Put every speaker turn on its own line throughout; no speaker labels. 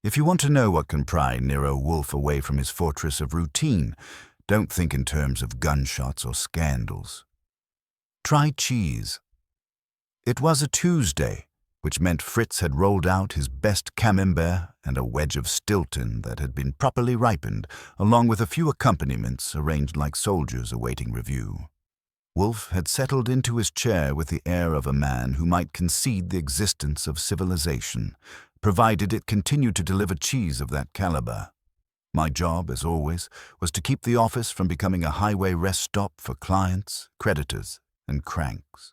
If you want to know what can pry Nero Wolfe away from his fortress of routine, don't think in terms of gunshots or scandals. Try cheese. It was a Tuesday, which meant Fritz had rolled out his best camembert and a wedge of Stilton that had been properly ripened, along with a few accompaniments arranged like soldiers awaiting review. Wolfe had settled into his chair with the air of a man who might concede the existence of civilization, provided it continued to deliver cheese of that caliber. My job, as always, was to keep the office from becoming a highway rest stop for clients, creditors, and cranks.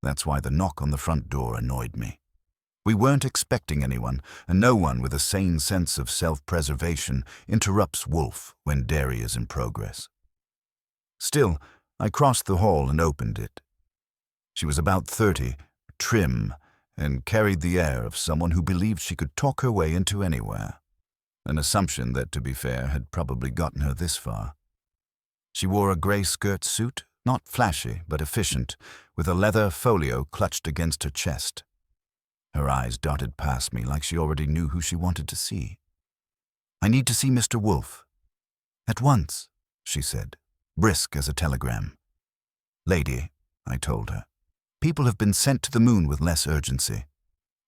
That's why the knock on the front door annoyed me. We weren't expecting anyone, and no one with a sane sense of self-preservation interrupts Wolfe when dairy is in progress. Still, I crossed the hall and opened it. She was about 30, trim, and carried the air of someone who believed she could talk her way into anywhere, an assumption that, to be fair, had probably gotten her this far. She wore a grey skirt suit, not flashy but efficient, with a leather folio clutched against her chest. Her eyes darted past me like she already knew who she wanted to see. "I need to see Mr. Wolfe." "At once," she said, brisk as a telegram. "Lady," I told her, "people have been sent to the moon with less urgency."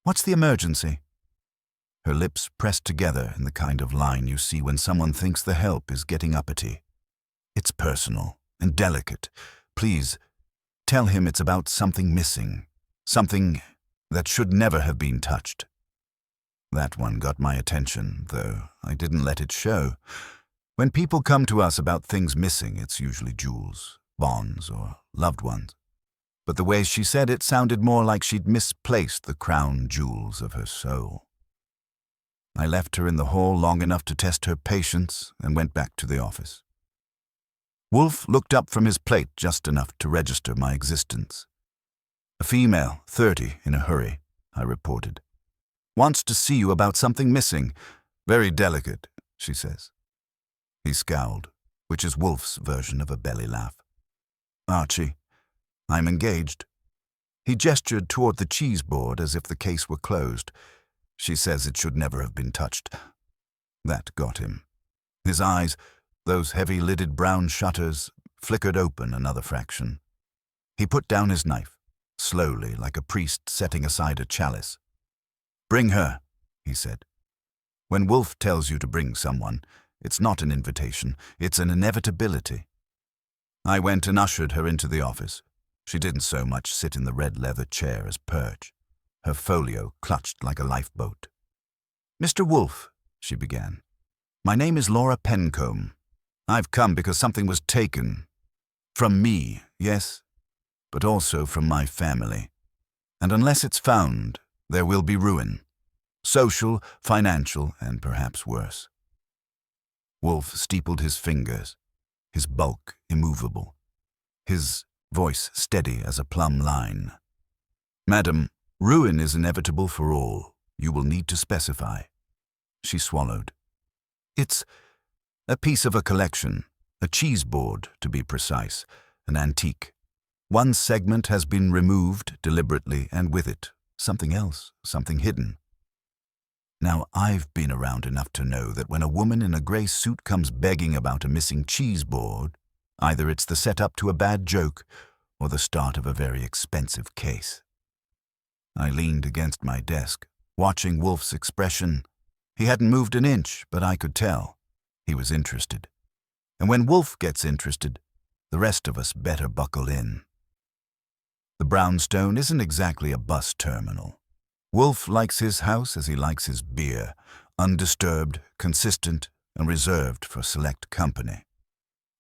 "What's the emergency?" Her lips pressed together in the kind of line you see when someone thinks the help is getting uppity. "It's personal and delicate. Please, tell him it's about something missing, something that should never have been touched." That one got my attention, though I didn't let it show. When people come to us about things missing, it's usually jewels, bonds, or loved ones. But the way she said it sounded more like she'd misplaced the crown jewels of her soul. I left her in the hall long enough to test her patience and went back to the office. Wolfe looked up from his plate just enough to register my existence. "A female, 30, in a hurry," I reported. "Wants to see you about something missing. Very delicate," she says. He scowled, which is Wolfe's version of a belly laugh. "Archie, I'm engaged." He gestured toward the cheeseboard as if the case were closed. "She says it should never have been touched." That got him. His eyes, those heavy-lidded brown shutters, flickered open another fraction. He put down his knife, slowly, like a priest setting aside a chalice. "Bring her," he said. When Wolfe tells you to bring someone, it's not an invitation, it's an inevitability. I went and ushered her into the office. She didn't so much sit in the red leather chair as perch, her folio clutched like a lifeboat. "Mr. Wolfe," she began, "my name is Laura Pencombe. I've come because something was taken. From me, yes, but also from my family. And unless it's found, there will be ruin. Social, financial, and perhaps worse." Wolfe steepled his fingers, his bulk immovable, his voice steady as a plumb line. "Madam, ruin is inevitable for all. You will need to specify." She swallowed. "It's a piece of a collection, a cheeseboard, to be precise, an antique. One segment has been removed deliberately, and with it, something else, something hidden. Now, I've been around enough to know that when a woman in a grey suit comes begging about a missing cheeseboard, either it's the setup to a bad joke or the start of a very expensive case. I leaned against my desk, watching Wolfe's expression. He hadn't moved an inch, but I could tell. He was interested. And when Wolfe gets interested, the rest of us better buckle in. The brownstone isn't exactly a bus terminal. Wolfe likes his house as he likes his beer, undisturbed, consistent, and reserved for select company.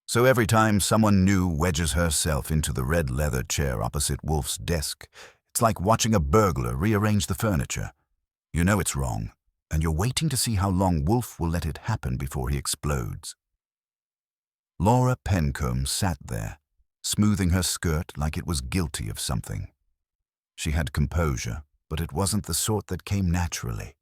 So every time someone new wedges herself into the red leather chair opposite Wolfe's desk, it's like watching a burglar rearrange the furniture. You know it's wrong, and you're waiting to see how long Wolfe will let it happen before he explodes. Laura Pencombe sat there, smoothing her skirt like it was guilty of something. She had composure, but it wasn't the sort that came naturally.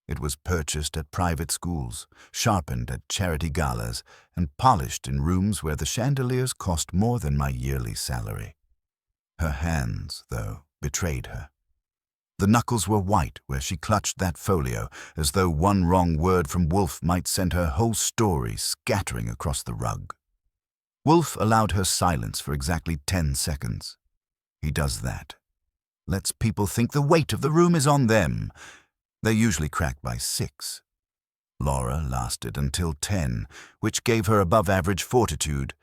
It was purchased at private schools, sharpened at charity galas, and polished in rooms where the chandeliers cost more than my yearly salary. Her hands, though, betrayed her. The knuckles were white where she clutched that folio, as though one wrong word from Wolfe might send her whole story scattering across the rug. Wolfe allowed her silence for exactly 10 seconds. He does that. Lets people think the weight of the room is on them. They usually crack by 6. Laura lasted until 10, which gave her above-average fortitude,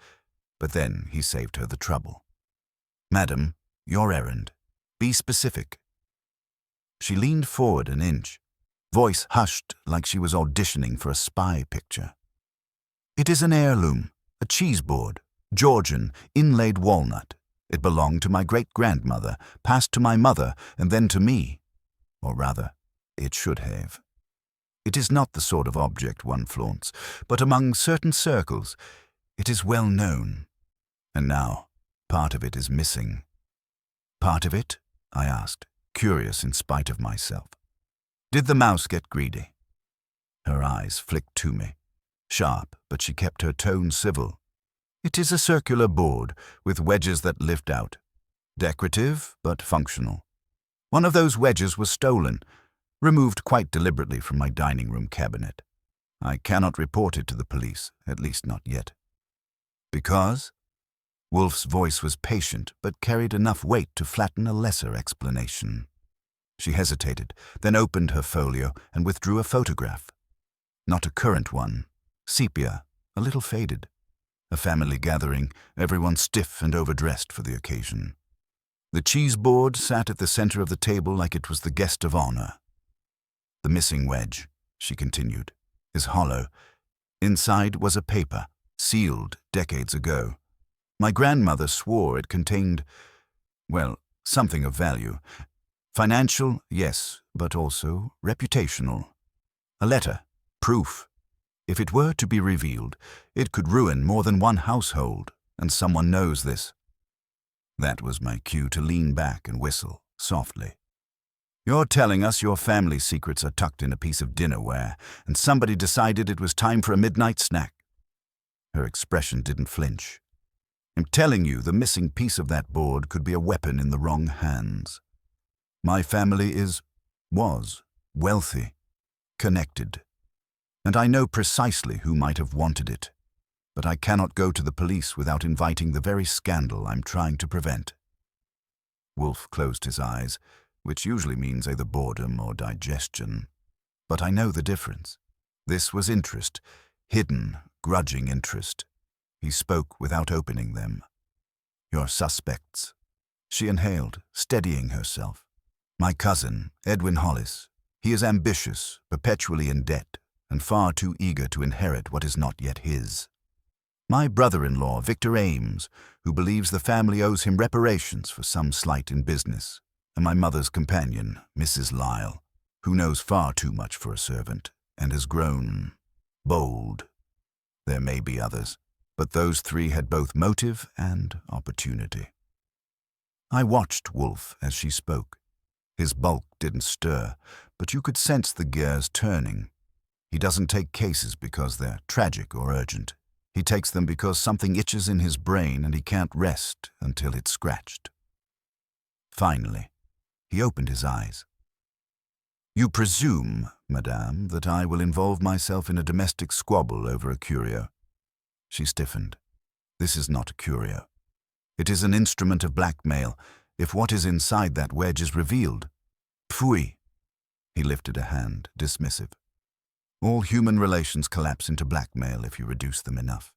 but then he saved her the trouble. "Madam, your errand. Be specific." She leaned forward an inch, voice hushed like she was auditioning for a spy picture. "It is an heirloom, a cheeseboard, Georgian, inlaid walnut. It belonged to my great-grandmother, passed to my mother, and then to me. Or rather, it should have. It is not the sort of object one flaunts, but among certain circles, it is well known. And now, part of it is missing." "Part of it?" I asked, curious in spite of myself. "Did the mouse get greedy?" Her eyes flicked to me, sharp, but she kept her tone civil. "It is a circular board with wedges that lift out. Decorative, but functional. One of those wedges was stolen, removed quite deliberately from my dining room cabinet. I cannot report it to the police, at least not yet." "Because?" Wolfe's voice was patient, but carried enough weight to flatten a lesser explanation. She hesitated, then opened her folio and withdrew a photograph. Not a current one. Sepia, a little faded. A family gathering, everyone stiff and overdressed for the occasion. The cheeseboard sat at the center of the table like it was the guest of honor. "The missing wedge," she continued, "is hollow. Inside was a paper, sealed decades ago. My grandmother swore it contained, well, something of value. Financial, yes, but also reputational. A letter, proof. If it were to be revealed, it could ruin more than one household, and someone knows this." That was my cue to lean back and whistle, softly. "You're telling us your family secrets are tucked in a piece of dinnerware, and somebody decided it was time for a midnight snack." Her expression didn't flinch. "I'm telling you the missing piece of that board could be a weapon in the wrong hands. My family was wealthy, connected, and I know precisely who might have wanted it, but I cannot go to the police without inviting the very scandal I'm trying to prevent." Wolfe closed his eyes, which usually means either boredom or digestion. But I know the difference. This was interest, hidden, grudging interest. He spoke without opening them. "Your suspects." She inhaled, steadying herself. "My cousin, Edwin Hollis. He is ambitious, perpetually in debt, and far too eager to inherit what is not yet his. My brother-in-law, Victor Ames, who believes the family owes him reparations for some slight in business, and my mother's companion, Mrs. Lyle, who knows far too much for a servant, and has grown bold. There may be others, but those 3 had both motive and opportunity." I watched Wolfe as she spoke. His bulk didn't stir, but you could sense the gears turning. He doesn't take cases because they're tragic or urgent. He takes them because something itches in his brain and he can't rest until it's scratched. Finally, he opened his eyes. "You presume, madame, that I will involve myself in a domestic squabble over a curio." She stiffened. "This is not a curio. It is an instrument of blackmail if what is inside that wedge is revealed. Pfui." He lifted a hand, dismissive. "All human relations collapse into blackmail if you reduce them enough.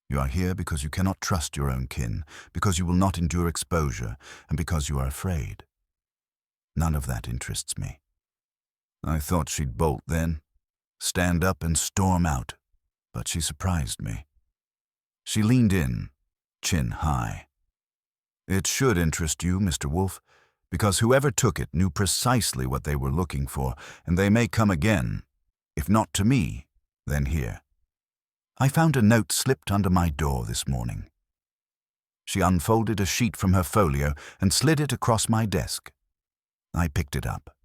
You are here because you cannot trust your own kin, because you will not endure exposure, and because you are afraid. None of that interests me." I thought she'd bolt then, stand up and storm out, but she surprised me. She leaned in, chin high. "It should interest you, Mr. Wolfe, because whoever took it knew precisely what they were looking for, and they may come again. If not to me, then here. I found a note slipped under my door this morning." She unfolded a sheet from her folio and slid it across my desk. I picked it up.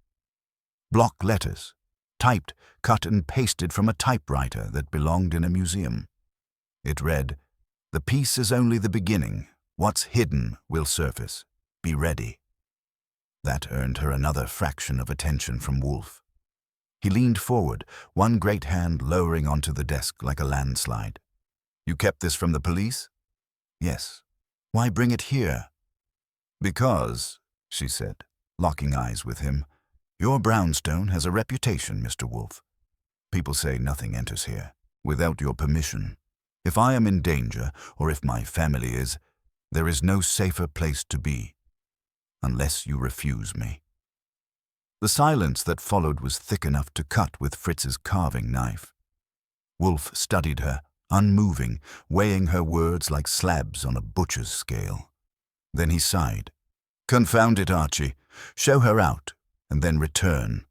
Block letters, typed, cut and pasted from a typewriter that belonged in a museum. It read, "The piece is only the beginning. What's hidden will surface. Be ready." That earned her another fraction of attention from Wolfe. He leaned forward, one great hand lowering onto the desk like a landslide. "You kept this from the police?" "Yes." "Why bring it here?" "Because," she said, locking eyes with him, "your brownstone has a reputation, Mr. Wolfe. People say nothing enters here without your permission. If I am in danger, or if my family is, there is no safer place to be, unless you refuse me." The silence that followed was thick enough to cut with Fritz's carving knife. Wolfe studied her, unmoving, weighing her words like slabs on a butcher's scale. Then he sighed. "Confound it, Archie. Show her out, and then return.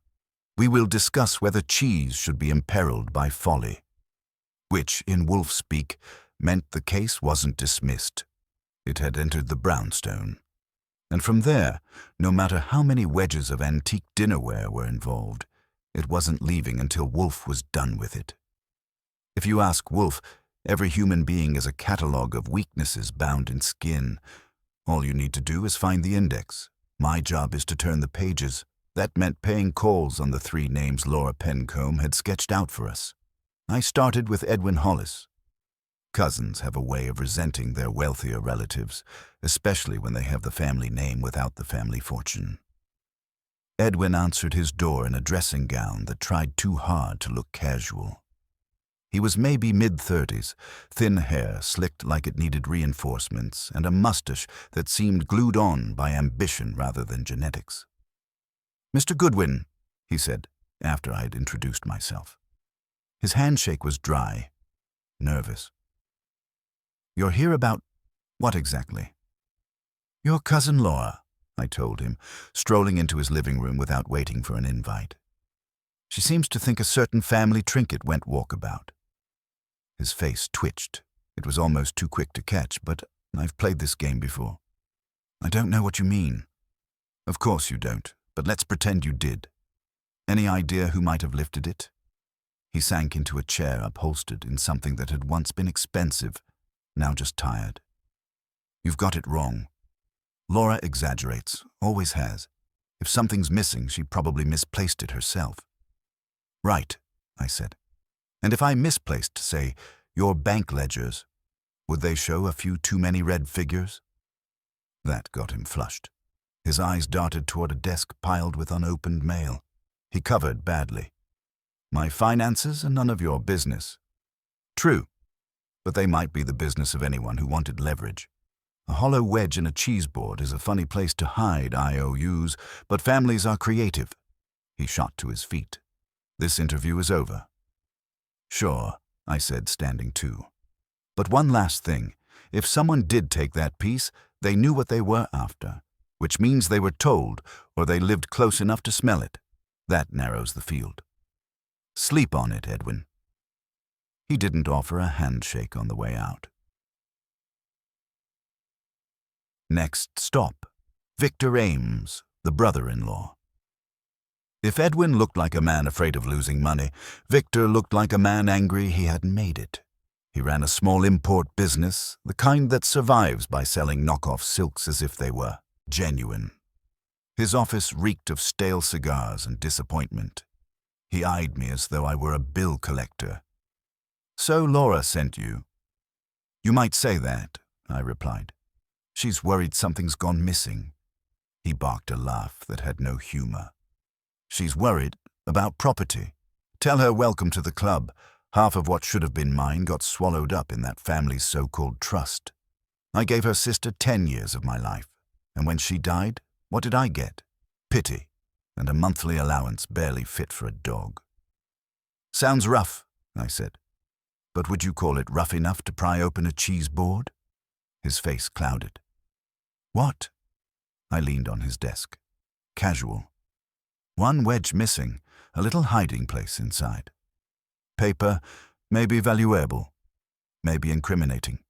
We will discuss whether cheese should be imperiled by folly." Which, in Wolfe speak, meant the case wasn't dismissed. It had entered the brownstone. And from there, no matter how many wedges of antique dinnerware were involved, it wasn't leaving until Wolfe was done with it. If you ask Wolfe, every human being is a catalogue of weaknesses bound in skin. All you need to do is find the index. My job is to turn the pages. That meant paying calls on the 3 names Laura Pencombe had sketched out for us. I started with Edwin Hollis. Cousins have a way of resenting their wealthier relatives, especially when they have the family name without the family fortune. Edwin answered his door in a dressing gown that tried too hard to look casual. He was maybe mid-30s, thin hair slicked like it needed reinforcements, and a mustache that seemed glued on by ambition rather than genetics. "Mr. Goodwin," he said, after I had introduced myself. His handshake was dry, nervous. "You're here about what exactly?" "Your cousin Laura," I told him, strolling into his living room without waiting for an invite. "She seems to think a certain family trinket went walkabout." His face twitched. It was almost too quick to catch, but I've played this game before. "I don't know what you mean." "Of course you don't, but let's pretend you did. Any idea who might have lifted it?" He sank into a chair upholstered in something that had once been expensive, now just tired. "You've got it wrong. Laura exaggerates, always has. If something's missing, she probably misplaced it herself." "Right," I said. "And if I misplaced, say, your bank ledgers, would they show a few too many red figures?" That got him flushed. His eyes darted toward a desk piled with unopened mail. He covered badly. "My finances are none of your business." "True, but they might be the business of anyone who wanted leverage. A hollow wedge in a cheeseboard is a funny place to hide IOUs, but families are creative." He shot to his feet. "This interview is over." "Sure," I said, standing too. "But one last thing. If someone did take that piece, they knew what they were after, which means they were told, or they lived close enough to smell it. That narrows the field. Sleep on it, Edwin." He didn't offer a handshake on the way out. Next stop, Victor Ames, the brother-in-law. If Edwin looked like a man afraid of losing money, Victor looked like a man angry he hadn't made it. He ran a small import business, the kind that survives by selling knockoff silks as if they were genuine. His office reeked of stale cigars and disappointment. He eyed me as though I were a bill collector. "So Laura sent you?" "You might say that," I replied. "She's worried something's gone missing." He barked a laugh that had no humor. "She's worried about property. Tell her welcome to the club. Half of what should have been mine got swallowed up in that family's so-called trust. I gave her sister 10 years of my life, and when she died, what did I get? Pity, and a monthly allowance barely fit for a dog." "Sounds rough," I said. "But would you call it rough enough to pry open a cheeseboard?" His face clouded. "What?" I leaned on his desk. "Casual. One wedge missing, a little hiding place inside. Paper, maybe valuable, maybe incriminating.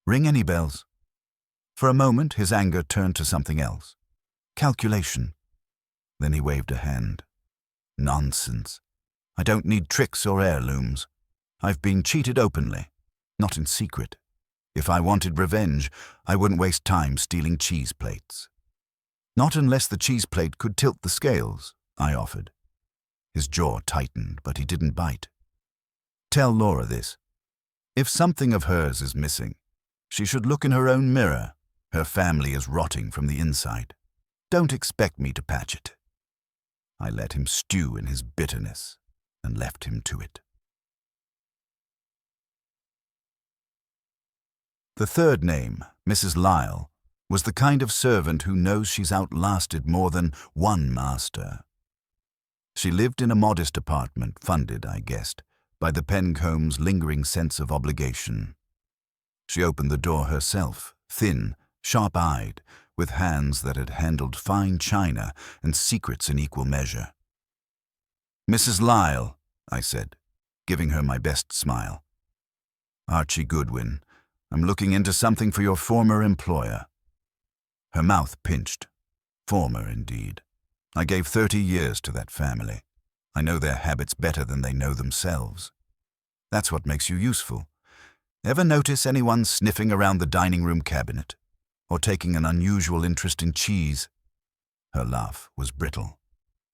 Ring any bells?" For a moment, his anger turned to something else. "Calculation." Then he waved a hand. "Nonsense. I don't need tricks or heirlooms. I've been cheated openly, not in secret. If I wanted revenge, I wouldn't waste time stealing cheese plates." Not unless the cheese plate could tilt the scales, I offered. His jaw tightened, but he didn't bite. Tell Laura this. If something of hers is missing, she should look in her own mirror. Her family is rotting from the inside. Don't expect me to patch it. I let him stew in his bitterness and left him to it. The third name, Mrs. Lyle, was the kind of servant who knows she's outlasted more than one master. She lived in a modest apartment, funded, I guessed, by the Pencombes' lingering sense of obligation. She opened the door herself, thin, sharp-eyed, with hands that had handled fine china and secrets in equal measure. "Mrs. Lyle," I said, giving her my best smile. "Archie Goodwin, I'm looking into something for your former employer." Her mouth pinched. Former, indeed. I gave 30 years to that family. I know their habits better than they know themselves. That's what makes you useful. Ever notice anyone sniffing around the dining room cabinet? Or taking an unusual interest in cheese? Her laugh was brittle.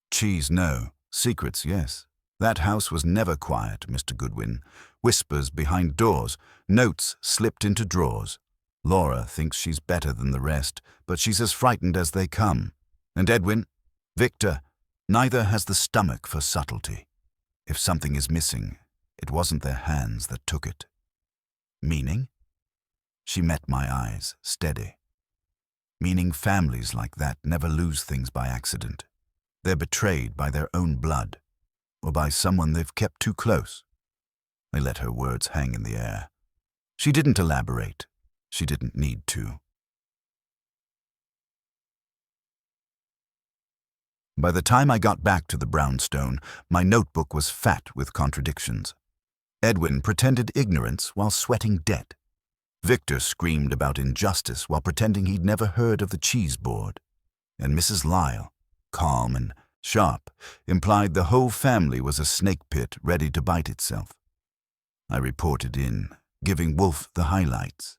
Cheese, no. Secrets, yes. That house was never quiet, Mr. Goodwin. Whispers behind doors, notes slipped into drawers. Laura thinks she's better than the rest, but she's as frightened as they come. And Edwin, Victor, neither has the stomach for subtlety. If something is missing, it wasn't their hands that took it. Meaning? She met my eyes, steady. Meaning families like that never lose things by accident. They're betrayed by their own blood, or by someone they've kept too close. I let her words hang in the air. She didn't elaborate. She didn't need to. By the time I got back to the brownstone, my notebook was fat with contradictions. Edwin pretended ignorance while sweating debt. Victor screamed about injustice while pretending he'd never heard of the Cheeseboard. And Mrs. Lyle, calm and sharp, implied the whole family was a snake pit ready to bite itself. I reported in, giving Wolfe the highlights.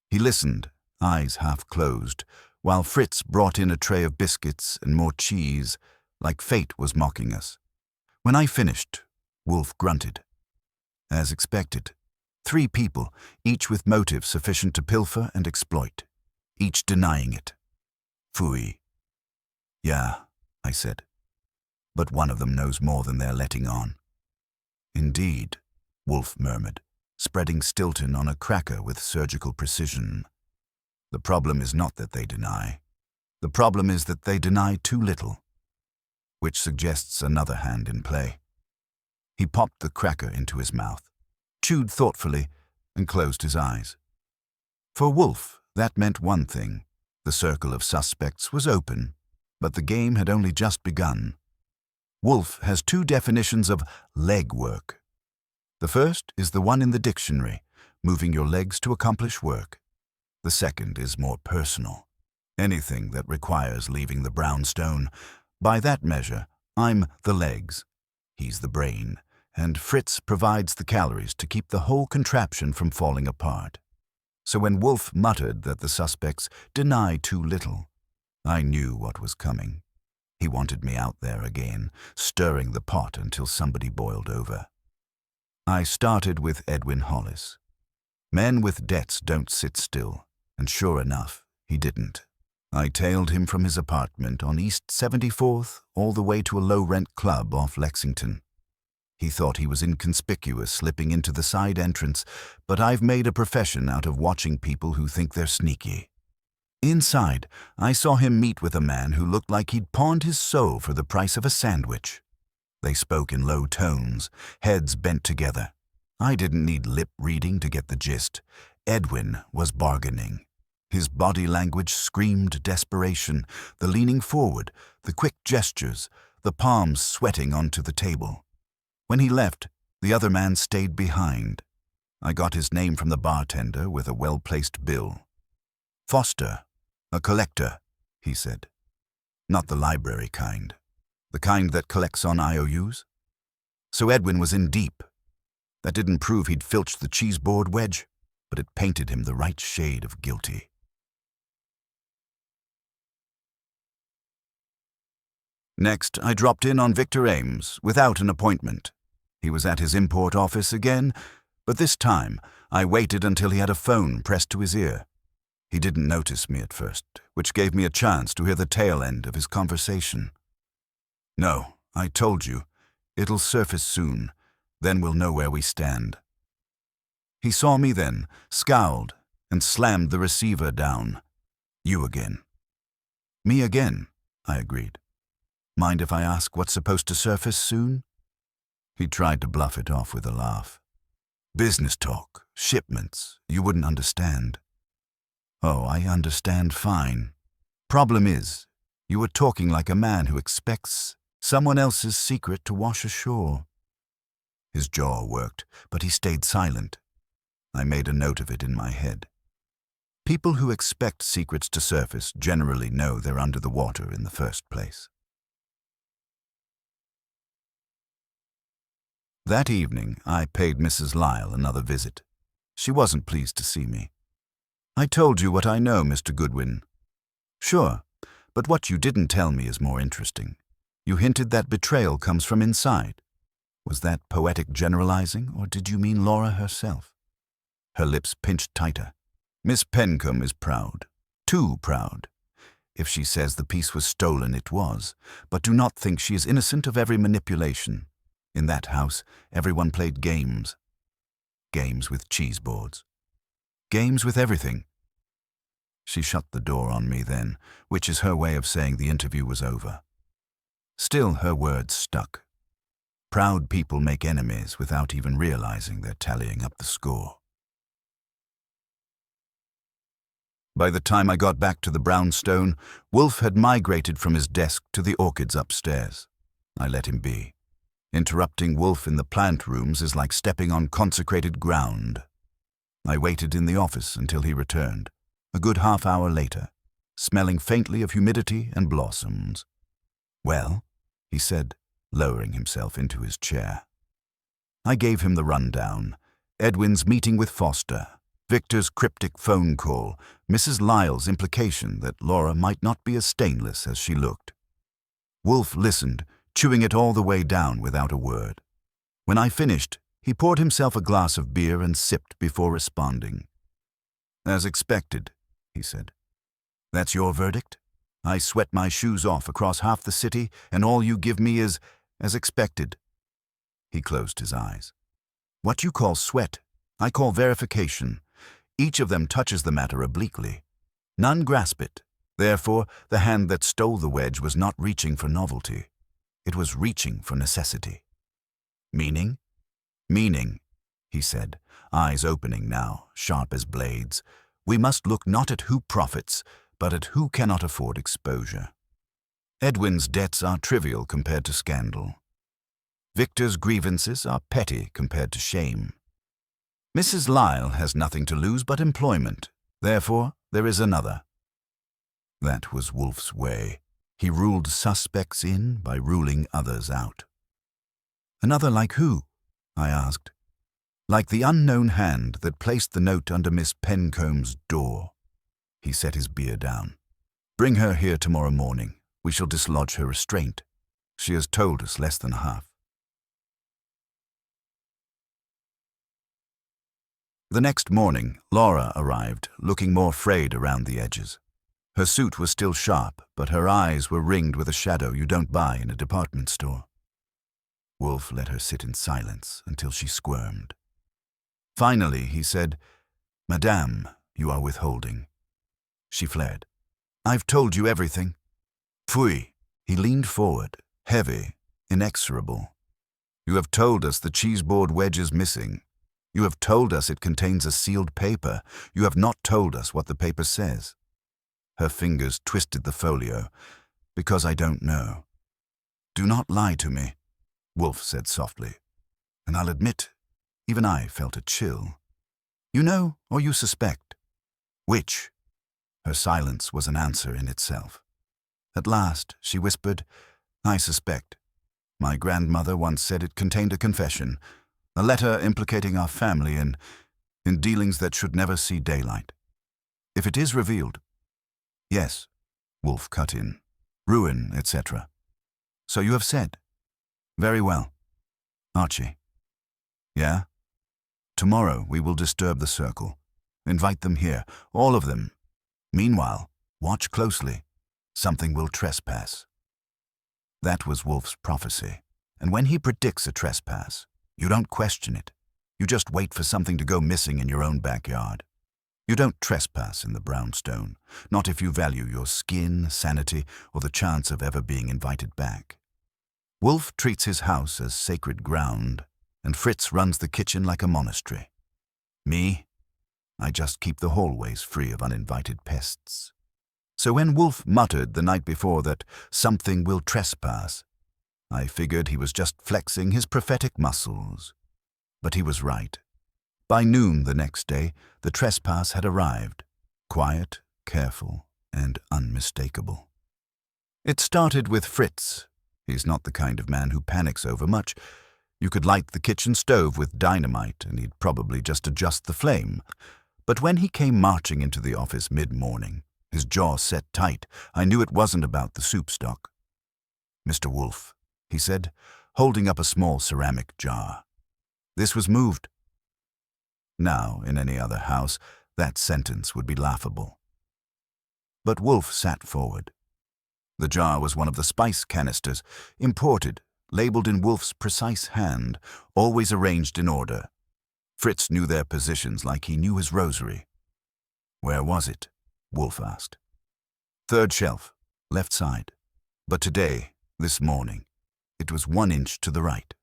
He listened, eyes half closed, while Fritz brought in a tray of biscuits and more cheese, like fate was mocking us. When I finished, Wolfe grunted. As expected, 3 people, each with motive sufficient to pilfer and exploit, each denying it. Phooey. Yeah, I said. But one of them knows more than they're letting on. Indeed, Wolfe murmured, spreading Stilton on a cracker with surgical precision. The problem is not that they deny. The problem is that they deny too little, which suggests another hand in play. He popped the cracker into his mouth, chewed thoughtfully, and closed his eyes. For Wolfe, that meant one thing. The circle of suspects was open, but the game had only just begun. Wolfe has 2 definitions of leg work. The first is the one in the dictionary, moving your legs to accomplish work. The second is more personal. Anything that requires leaving the brownstone. By that measure, I'm the legs. He's the brain, and Fritz provides the calories to keep the whole contraption from falling apart. So when Wolfe muttered that the suspects deny too little, I knew what was coming. He wanted me out there again, stirring the pot until somebody boiled over. I started with Edwin Hollis. Men with debts don't sit still, and sure enough, he didn't. I tailed him from his apartment on East 74th all the way to a low-rent club off Lexington. He thought he was inconspicuous slipping into the side entrance, but I've made a profession out of watching people who think they're sneaky. Inside, I saw him meet with a man who looked like he'd pawned his soul for the price of a sandwich. They spoke in low tones, heads bent together. I didn't need lip reading to get the gist. Edwin was bargaining. His body language screamed desperation, the leaning forward, the quick gestures, the palms sweating onto the table. When he left, the other man stayed behind. I got his name from the bartender with a well-placed bill. Foster, a collector, he said. Not the library kind. The kind that collects on IOUs. So Edwin was in deep. That didn't prove he'd filched the cheeseboard wedge, but it painted him the right shade of guilty. Next, I dropped in on Victor Ames without an appointment. He was at his import office again, but this time I waited until he had a phone pressed to his ear. He didn't notice me at first, which gave me a chance to hear the tail end of his conversation. "No, I told you. It'll surface soon. Then we'll know where we stand." He saw me then, scowled, and slammed the receiver down. "You again." "Me again," I agreed. "Mind if I ask what's supposed to surface soon?" He tried to bluff it off with a laugh. "Business talk, shipments, you wouldn't understand." "Oh, I understand fine. Problem is, you were talking like a man who expects someone else's secret to wash ashore." His jaw worked, but he stayed silent. I made a note of it in my head. People who expect secrets to surface generally know they're under the water in the first place. That evening, I paid Mrs. Lyle another visit. She wasn't pleased to see me. "I told you what I know, Mr. Goodwin." "Sure, but what you didn't tell me is more interesting. You hinted that betrayal comes from inside. Was that poetic generalizing, or did you mean Laura herself?" Her lips pinched tighter. "Miss Pencombe is proud. Too proud. If she says the piece was stolen, it was. But do not think she is innocent of every manipulation. In that house, everyone played games. Games with cheeseboards. Games with everything." She shut the door on me then, which is her way of saying the interview was over. Still, her words stuck. Proud people make enemies without even realizing they're tallying up the score. By the time I got back to the brownstone, Wolfe had migrated from his desk to the orchids upstairs. I let him be. Interrupting Wolfe in the plant rooms is like stepping on consecrated ground. I waited in the office until he returned, a good half-hour later, smelling faintly of humidity and blossoms. "Well," he said, lowering himself into his chair. I gave him the rundown. Edwin's meeting with Foster, Victor's cryptic phone call, Mrs. Lyle's implication that Laura might not be as stainless as she looked. Wolfe listened, chewing it all the way down without a word. When I finished, he poured himself a glass of beer and sipped before responding. "As expected," he said. "That's your verdict? I sweat my shoes off across half the city, and all you give me is, as expected." He closed his eyes. "What you call sweat, I call verification. Each of them touches the matter obliquely. None grasp it. Therefore, the hand that stole the wedge was not reaching for novelty. It was reaching for necessity." "Meaning?" "Meaning," he said, eyes opening now, sharp as blades. "We must look not at who profits, but at who cannot afford exposure. Edwin's debts are trivial compared to scandal. Victor's grievances are petty compared to shame. Mrs. Lyle has nothing to lose but employment. Therefore, there is another." That was Wolfe's way. He ruled suspects in by ruling others out. "Another like who?" I asked. "Like the unknown hand that placed the note under Miss Pencombe's door." He set his beer down. "Bring her here tomorrow morning. We shall dislodge her restraint. She has told us less than half." The next morning, Laura arrived, looking more frayed around the edges. Her suit was still sharp, but her eyes were ringed with a shadow you don't buy in a department store. Wolfe let her sit in silence until she squirmed. Finally, he said, "Madame, you are withholding." She fled. "I've told you everything." "Pfui." He leaned forward, heavy, inexorable. "You have told us the cheeseboard wedge is missing. You have told us it contains a sealed paper. You have not told us what the paper says." Her fingers twisted the folio. "Because I don't know." "Do not lie to me," Wolfe said softly. "And I'll admit, even I felt a chill." "You know, or you suspect?" "Which?" Her silence was an answer in itself. At last, she whispered, "I suspect. My grandmother once said it contained a confession, a letter implicating our family in dealings that should never see daylight. If it is revealed—" "Yes," Wolfe cut in, "ruin, etc." So you have said. Very well. Archie. Yeah? Tomorrow we will disturb the circle. Invite them here, all of them. Meanwhile, watch closely. Something will trespass. That was Wolfe's prophecy. And when he predicts a trespass, you don't question it. You just wait for something to go missing in your own backyard. You don't trespass in the brownstone, not if you value your skin, sanity, or the chance of ever being invited back. Wolfe treats his house as sacred ground, and Fritz runs the kitchen like a monastery. Me, I just keep the hallways free of uninvited pests. So when Wolfe muttered the night before that something will trespass, I figured he was just flexing his prophetic muscles. But he was right. By noon the next day, the trespass had arrived, quiet, careful, and unmistakable. It started with Fritz. He's not the kind of man who panics over much. You could light the kitchen stove with dynamite and he'd probably just adjust the flame. But when he came marching into the office mid-morning, his jaw set tight, I knew it wasn't about the soup stock. "Mr. Wolfe," he said, holding up a small ceramic jar. "This was moved." Now, in any other house, that sentence would be laughable. But Wolfe sat forward. The jar was one of the spice canisters, imported, labeled in Wolfe's precise hand, always arranged in order. Fritz knew their positions like he knew his rosary. "Where was it?" Wolfe asked. "Third shelf, left side. But today, this morning, it was 1 inch to the right."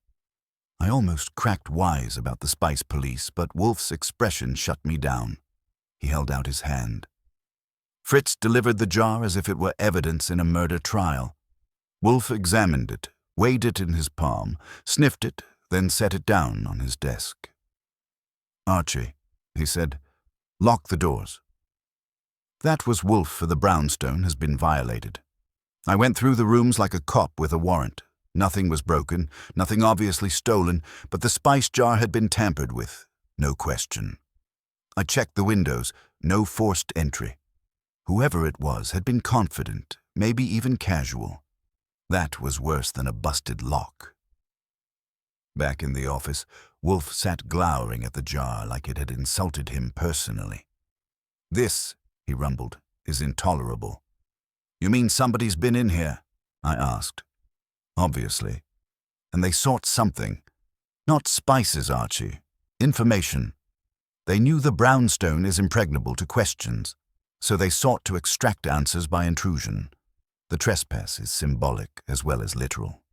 I almost cracked wise about the spice police, but Wolfe's expression shut me down. He held out his hand. Fritz delivered the jar as if it were evidence in a murder trial. Wolfe examined it, weighed it in his palm, sniffed it, then set it down on his desk. "Archie," he said, "lock the doors." That was Wolfe for the brownstone has been violated. I went through the rooms like a cop with a warrant. Nothing was broken, nothing obviously stolen, but the spice jar had been tampered with, no question. I checked the windows, no forced entry. Whoever it was had been confident, maybe even casual. That was worse than a busted lock. Back in the office, Wolfe sat glowering at the jar like it had insulted him personally. "This," he rumbled, "is intolerable." "You mean somebody's been in here?" I asked. "Obviously. And they sought something. Not spices, Archie. Information. They knew the brownstone is impregnable to questions, so they sought to extract answers by intrusion. The trespass is symbolic as well as literal."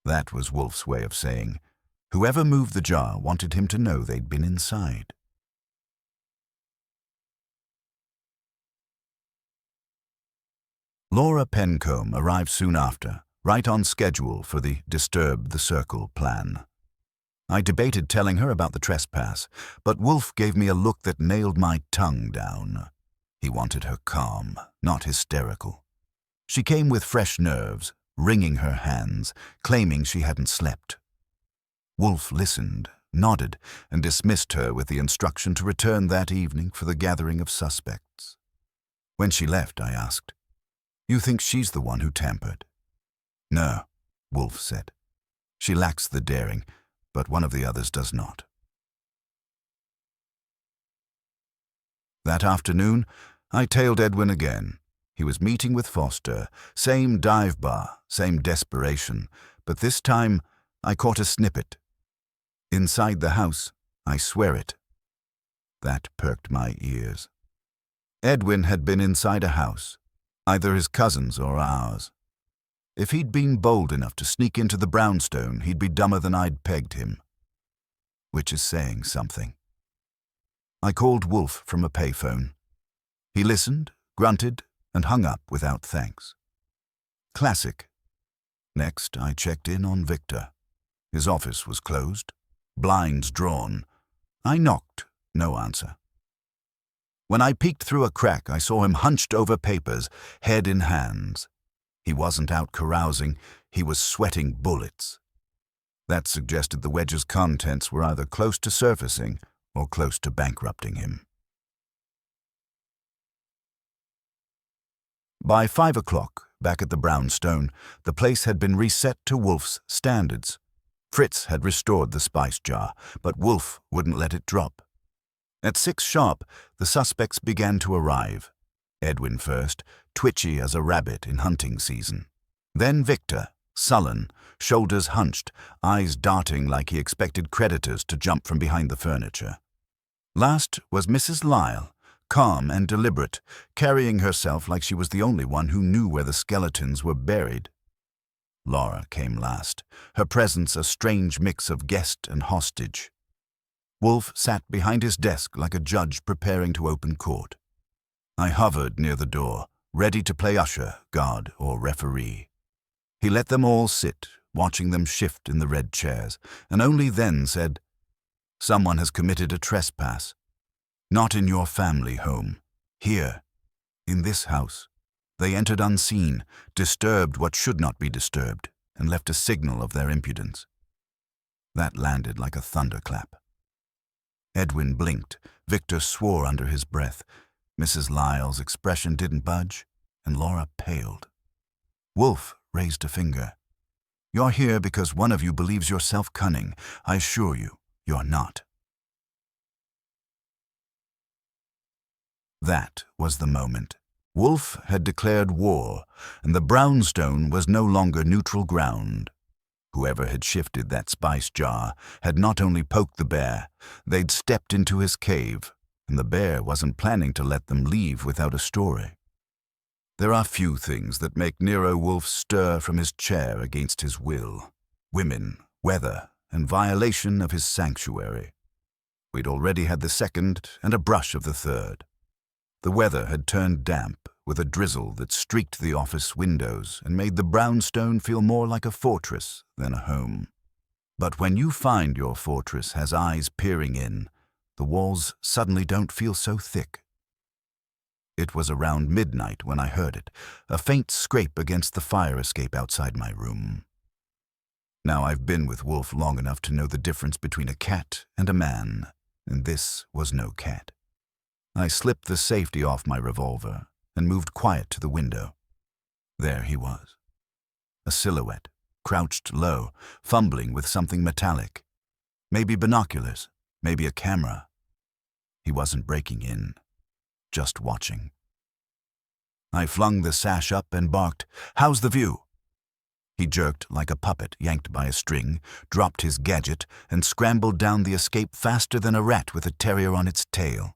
That was Wolfe's way of saying, whoever moved the jar wanted him to know they'd been inside. Laura Pencombe arrived soon after, right on schedule for the Disturb the Circle plan. I debated telling her about the trespass, but Wolfe gave me a look that nailed my tongue down. He wanted her calm, not hysterical. She came with fresh nerves, wringing her hands, claiming she hadn't slept. Wolfe listened, nodded, and dismissed her with the instruction to return that evening for the gathering of suspects. When she left, I asked, "You think she's the one who tampered?" "No," Wolfe said. "She lacks the daring, but one of the others does not." That afternoon, I tailed Edwin again. He was meeting with Foster, same dive bar, same desperation, but this time I caught a snippet. Inside the house, I swear it. That perked my ears. Edwin had been inside a house, either his cousin's or ours. If he'd been bold enough to sneak into the brownstone, he'd be dumber than I'd pegged him. Which is saying something. I called Wolfe from a payphone. He listened, grunted, and hung up without thanks. Classic. Next, I checked in on Victor. His office was closed, blinds drawn. I knocked, no answer. When I peeked through a crack, I saw him hunched over papers, head in hands. He wasn't out carousing, he was sweating bullets. That suggested the wedge's contents were either close to surfacing or close to bankrupting him. By 5 o'clock, back at the brownstone, the place had been reset to Wolfe's standards. Fritz had restored the spice jar, but Wolfe wouldn't let it drop. At 6 sharp, the suspects began to arrive. Edwin first, twitchy as a rabbit in hunting season. Then Victor, sullen, shoulders hunched, eyes darting like he expected creditors to jump from behind the furniture. Last was Mrs. Lyle, calm and deliberate, carrying herself like she was the only one who knew where the skeletons were buried. Laura came last, her presence a strange mix of guest and hostage. Wolfe sat behind his desk like a judge preparing to open court. I hovered near the door, ready to play usher, guard, or referee. He let them all sit, watching them shift in the red chairs, and only then said, "Someone has committed a trespass. Not in your family home. Here, in this house. They entered unseen, disturbed what should not be disturbed, and left a signal of their impudence." That landed like a thunderclap. Edwin blinked. Victor swore under his breath. Mrs. Lyle's expression didn't budge, and Laura paled. Wolfe raised a finger. "You're here because one of you believes yourself cunning. I assure you, you're not." That was the moment. Wolfe had declared war, and the brownstone was no longer neutral ground. Whoever had shifted that spice jar had not only poked the bear, they'd stepped into his cave, and the bear wasn't planning to let them leave without a story. There are few things that make Nero Wolfe stir from his chair against his will: women, weather, and violation of his sanctuary. We'd already had the second and a brush of the third. The weather had turned damp, with a drizzle that streaked the office windows and made the brownstone feel more like a fortress than a home. But when you find your fortress has eyes peering in, the walls suddenly don't feel so thick. It was around midnight when I heard it, a faint scrape against the fire escape outside my room. Now I've been with Wolfe long enough to know the difference between a cat and a man, and this was no cat. I slipped the safety off my revolver and moved quiet to the window. There he was, a silhouette, crouched low, fumbling with something metallic. Maybe binoculars, maybe a camera. He wasn't breaking in, just watching. I flung the sash up and barked, "How's the view?" He jerked like a puppet yanked by a string, dropped his gadget, and scrambled down the escape faster than a rat with a terrier on its tail.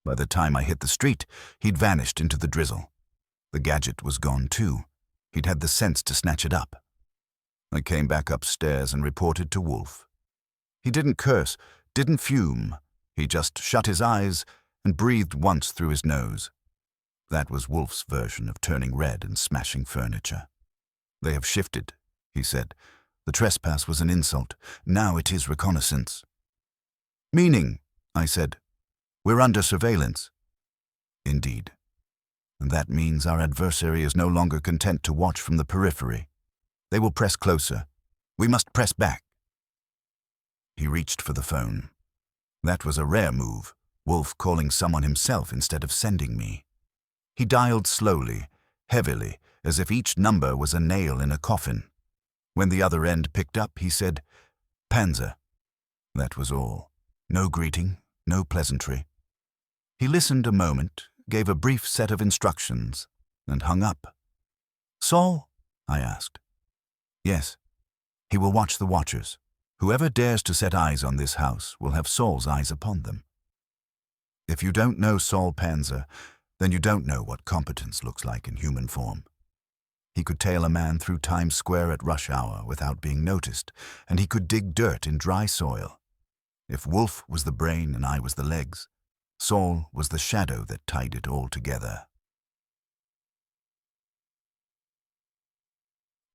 By the time I hit the street, he'd vanished into the drizzle. The gadget was gone too. He'd had the sense to snatch it up. I came back upstairs and reported to Wolfe. He didn't curse, didn't fume. He just shut his eyes and breathed once through his nose. That was Wolfe's version of turning red and smashing furniture. "They have shifted," he said. "The trespass was an insult. Now it is reconnaissance." "Meaning?" I said. "We're under surveillance." "Indeed. And that means our adversary is no longer content to watch from the periphery. They will press closer. We must press back." He reached for the phone. That was a rare move, Wolfe calling someone himself instead of sending me. He dialed slowly, heavily, as if each number was a nail in a coffin. When the other end picked up, he said, "Panzer." That was all. No greeting, no pleasantry. He listened a moment, gave a brief set of instructions, and hung up. "Saul?" I asked. "Yes. He will watch the watchers. Whoever dares to set eyes on this house will have Saul's eyes upon them. If you don't know Saul Panzer, then you don't know what competence looks like in human form. He could tail a man through Times Square at rush hour without being noticed, and he could dig dirt in dry soil. If Wolfe was the brain and I was the legs, Saul was the shadow that tied it all together.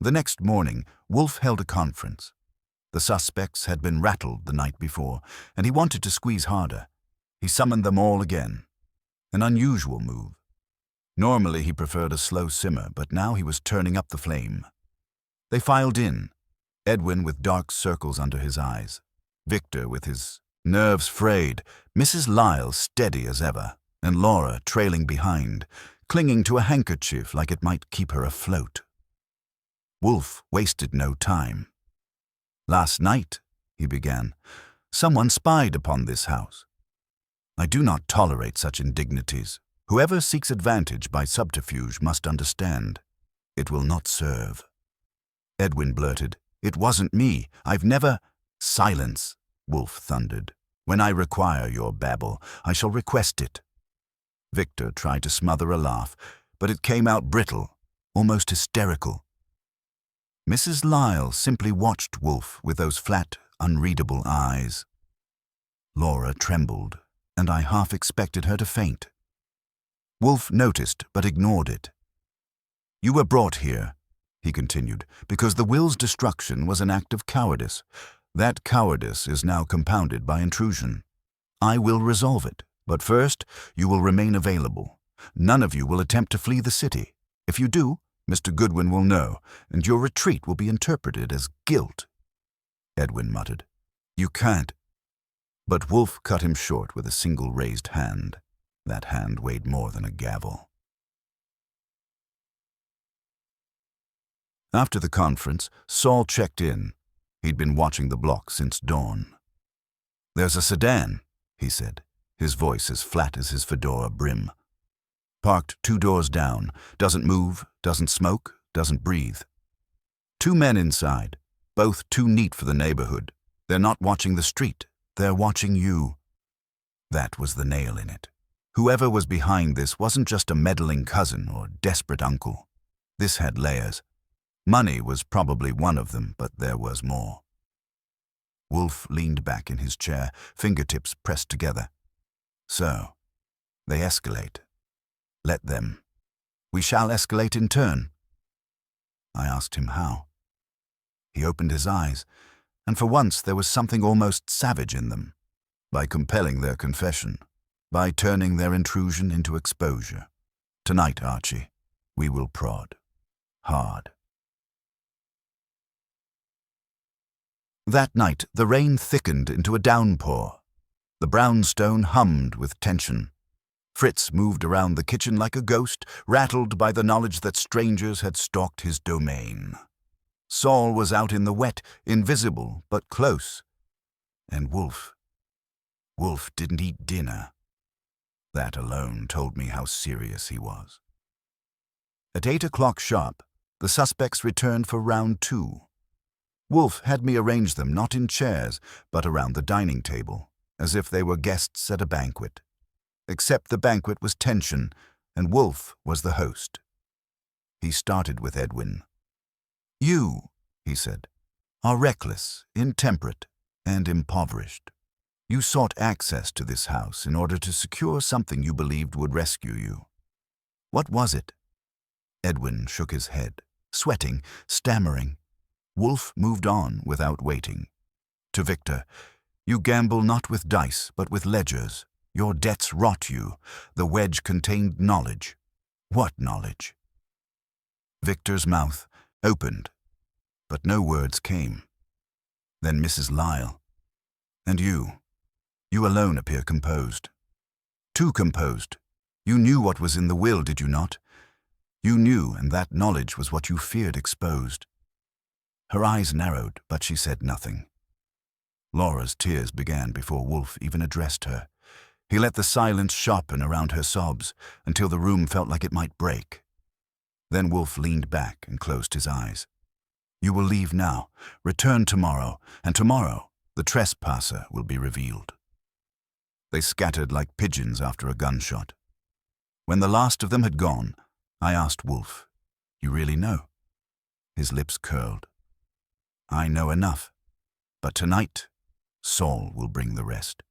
The next morning, Wolfe held a conference. The suspects had been rattled the night before, and he wanted to squeeze harder. He summoned them all again. An unusual move. Normally he preferred a slow simmer, but now he was turning up the flame. They filed in, Edwin with dark circles under his eyes, Victor with his nerves frayed, Mrs. Lyle steady as ever, and Laura trailing behind, clinging to a handkerchief like it might keep her afloat. Wolfe wasted no time. "Last night," he began, "someone spied upon this house. I do not tolerate such indignities. Whoever seeks advantage by subterfuge must understand. It will not serve." Edwin blurted, "It wasn't me. I've never—" "Silence," Wolfe thundered. "When I require your babble, I shall request it." Victor tried to smother a laugh, but it came out brittle, almost hysterical. Mrs. Lyle simply watched Wolfe with those flat, unreadable eyes. Laura trembled, and I half expected her to faint. Wolfe noticed but ignored it. "You were brought here," he continued, "because the will's destruction was an act of cowardice. That cowardice is now compounded by intrusion. I will resolve it, but first you will remain available. None of you will attempt to flee the city. If you do, Mr. Goodwin will know, and your retreat will be interpreted as guilt." Edwin muttered, "You can't." But Wolfe cut him short with a single raised hand. That hand weighed more than a gavel. After the conference, Saul checked in. He'd been watching the block since dawn. "There's a sedan," he said, his voice as flat as his fedora brim. "Parked 2 doors down, doesn't move, doesn't smoke, doesn't breathe. 2 men inside, both too neat for the neighborhood. They're not watching the street, they're watching you." That was the nail in it. Whoever was behind this wasn't just a meddling cousin or desperate uncle. This had layers. Money was probably one of them, but there was more. Wolfe leaned back in his chair, fingertips pressed together. "So, they escalate. Let them. We shall escalate in turn." I asked him how. He opened his eyes, and for once there was something almost savage in them. By compelling their confession, by turning their intrusion into exposure. "Tonight, Archie, we will prod. Hard." That night, the rain thickened into a downpour. The brownstone hummed with tension. Fritz moved around the kitchen like a ghost, rattled by the knowledge that strangers had stalked his domain. Saul was out in the wet, invisible but close. And Wolfe didn't eat dinner. That alone told me how serious he was. At 8 o'clock sharp, the suspects returned for round 2. Wolfe had me arrange them not in chairs, but around the dining table, as if they were guests at a banquet. Except the banquet was tension, and Wolfe was the host. He started with Edwin. "You," he said, "are reckless, intemperate, and impoverished. You sought access to this house in order to secure something you believed would rescue you. What was it?" Edwin shook his head, sweating, stammering. Wolfe moved on without waiting. To Victor, "You gamble not with dice, but with ledgers. Your debts rot you. The wedge contained knowledge." "What knowledge?" Victor's mouth opened, but no words came. Then Mrs. Lyle. "And you alone appear composed. Too composed. You knew what was in the will, did you not? You knew, and that knowledge was what you feared exposed." Her eyes narrowed, but she said nothing. Laura's tears began before Wolfe even addressed her. He let the silence sharpen around her sobs until the room felt like it might break. Then Wolfe leaned back and closed his eyes. "You will leave now, return tomorrow, and tomorrow the trespasser will be revealed." They scattered like pigeons after a gunshot. When the last of them had gone, I asked Wolfe, "You really know?" His lips curled. "I know enough, but tonight Saul will bring the rest."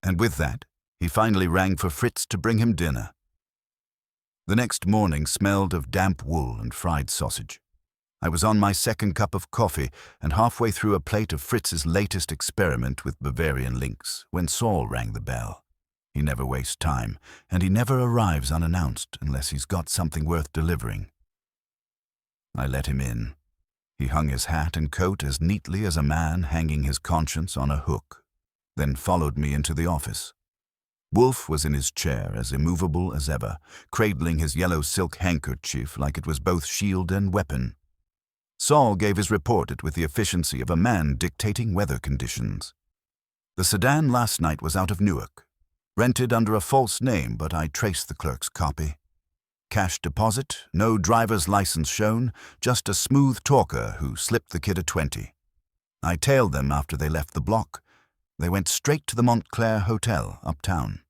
And with that, he finally rang for Fritz to bring him dinner. The next morning smelled of damp wool and fried sausage. I was on my second cup of coffee and halfway through a plate of Fritz's latest experiment with Bavarian lynx when Saul rang the bell. He never wastes time, and he never arrives unannounced unless he's got something worth delivering. I let him in. He hung his hat and coat as neatly as a man hanging his conscience on a hook, then followed me into the office. Wolfe was in his chair, as immovable as ever, cradling his yellow silk handkerchief like it was both shield and weapon. Saul gave his report with the efficiency of a man dictating weather conditions. The sedan last night was out of Newark. Rented under a false name, but I traced the clerk's copy. Cash deposit, no driver's license shown, just a smooth talker who slipped the kid a 20. I tailed them after they left the block. They went straight to the Montclair Hotel, uptown.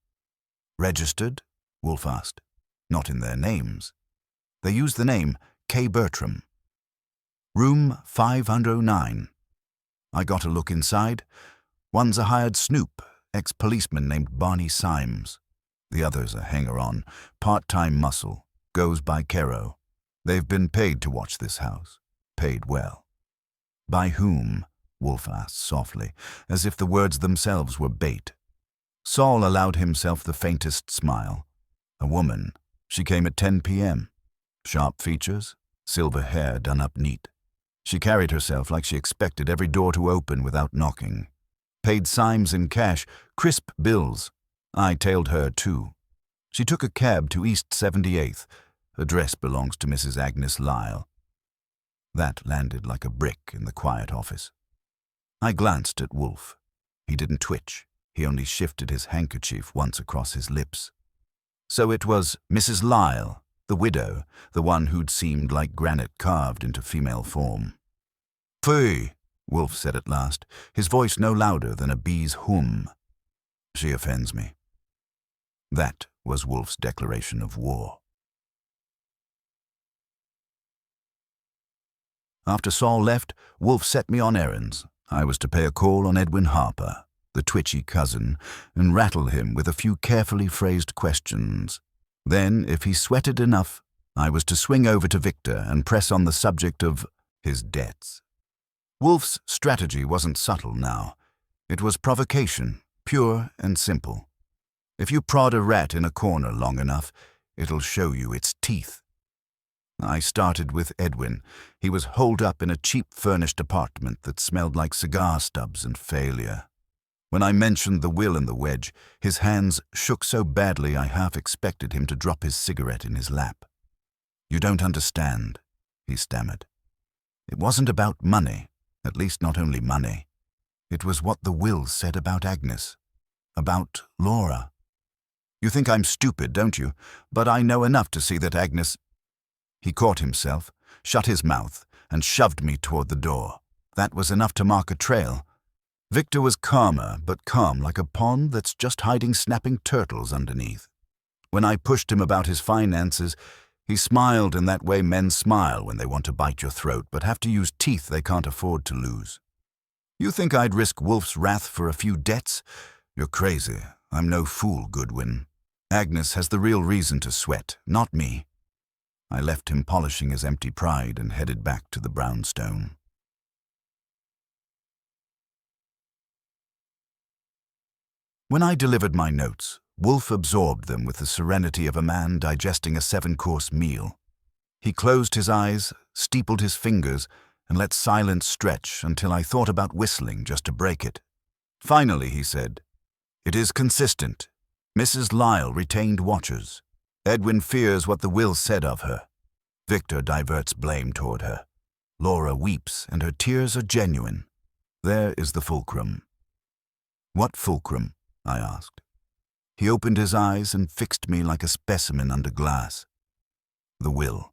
Registered? Wolfe asked. Not in their names. They used the name K. Bertram. Room 509. I got a look inside. One's a hired snoop, ex-policeman named Barney Symes. The other's a hanger-on, part-time muscle, goes by Kero. They've been paid to watch this house. Paid well. By whom? Wolfe asked softly, as if the words themselves were bait. Saul allowed himself the faintest smile. A woman. She came at 10 p.m. Sharp features, silver hair done up neat. She carried herself like she expected every door to open without knocking. Paid Symes in cash, crisp bills. I tailed her too. She took a cab to East 78th. Address belongs to Mrs. Agnes Lyle. That landed like a brick in the quiet office. I glanced at Wolfe. He didn't twitch. He only shifted his handkerchief once across his lips. So it was Mrs. Lyle, the widow, the one who'd seemed like granite carved into female form. "Pfui," Wolfe said at last, his voice no louder than a bee's hum. "She offends me." That was Wolfe's declaration of war. After Saul left, Wolfe set me on errands. I was to pay a call on Edwin Harper, the twitchy cousin, and rattle him with a few carefully phrased questions. Then, if he sweated enough, I was to swing over to Victor and press on the subject of his debts. Wolfe's strategy wasn't subtle now. It was provocation, pure and simple. If you prod a rat in a corner long enough, it'll show you its teeth. I started with Edwin. He was holed up in a cheap furnished apartment that smelled like cigar stubs and failure. When I mentioned the will and the wedge, his hands shook so badly I half expected him to drop his cigarette in his lap. "You don't understand," he stammered. "It wasn't about money, at least not only money. It was what the will said about Agnes, about Laura. You think I'm stupid, don't you? But I know enough to see that Agnes—" He caught himself, shut his mouth, and shoved me toward the door. That was enough to mark a trail. Victor was calmer, but calm like a pond that's just hiding snapping turtles underneath. When I pushed him about his finances, he smiled in that way men smile when they want to bite your throat but have to use teeth they can't afford to lose. "You think I'd risk Wolfe's wrath for a few debts? You're crazy. I'm no fool, Goodwin. Agnes has the real reason to sweat, not me." I left him polishing his empty pride and headed back to the brownstone. When I delivered my notes, Wolfe absorbed them with the serenity of a man digesting a 7-course meal. He closed his eyes, steepled his fingers, and let silence stretch until I thought about whistling just to break it. Finally, he said, "It is consistent. Mrs. Lyle retained watchers. Edwin fears what the will said of her. Victor diverts blame toward her. Laura weeps, and her tears are genuine. There is the fulcrum." "What fulcrum?" I asked. He opened his eyes and fixed me like a specimen under glass. "The will.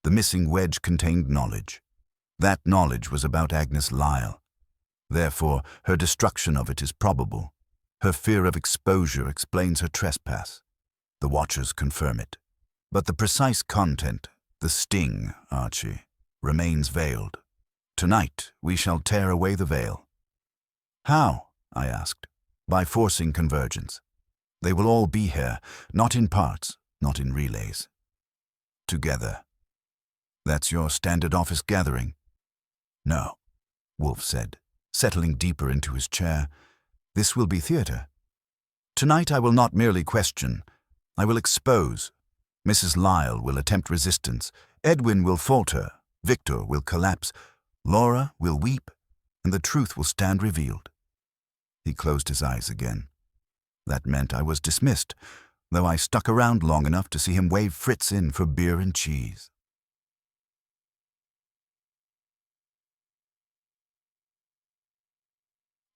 The missing wedge contained knowledge. That knowledge was about Agnes Lyle. Therefore, her destruction of it is probable. Her fear of exposure explains her trespass. The watchers confirm it. But the precise content, the sting, Archie, remains veiled. Tonight we shall tear away the veil." "How?" I asked. "By forcing convergence. They will all be here, not in parts, not in relays. Together." "That's your standard office gathering?" "No," Wolfe said, settling deeper into his chair. "This will be theater. Tonight I will not merely question. I will expose. Mrs. Lyle will attempt resistance. Edwin will falter. Victor will collapse. Laura will weep, and the truth will stand revealed." He closed his eyes again. That meant I was dismissed, though I stuck around long enough to see him wave Fritz in for beer and cheese.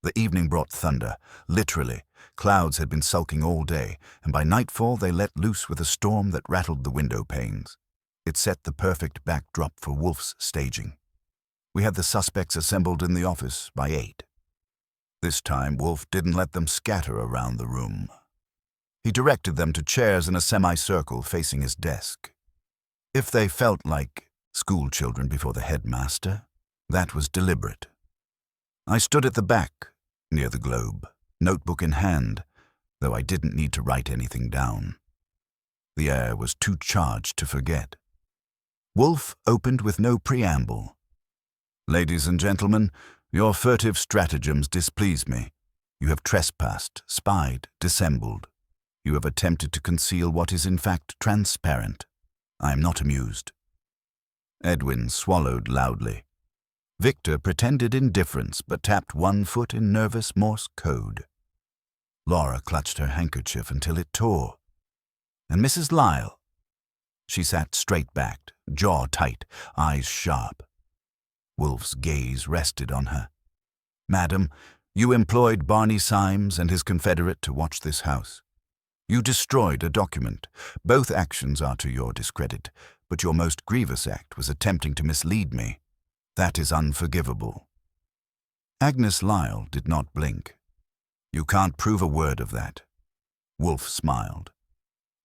The evening brought thunder, literally. Clouds had been sulking all day, and by nightfall they let loose with a storm that rattled the window panes. It set the perfect backdrop for Wolfe's staging. We had the suspects assembled in the office by 8. This time, Wolfe didn't let them scatter around the room. He directed them to chairs in a semicircle facing his desk. If they felt like school children before the headmaster, that was deliberate. I stood at the back, near the globe, notebook in hand, though I didn't need to write anything down. The air was too charged to forget. Wolfe opened with no preamble. "Ladies and gentlemen, your furtive stratagems displease me. You have trespassed, spied, dissembled. You have attempted to conceal what is in fact transparent. I am not amused." Edwin swallowed loudly. Victor pretended indifference, but tapped one foot in nervous Morse code. Laura clutched her handkerchief until it tore. And Mrs. Lyle? She sat straight-backed, jaw tight, eyes sharp. Wolfe's gaze rested on her. "Madam, you employed Barney Symes and his confederate to watch this house. You destroyed a document. Both actions are to your discredit, but your most grievous act was attempting to mislead me. That is unforgivable." Agnes Lyle did not blink. "You can't prove a word of that." Wolfe smiled.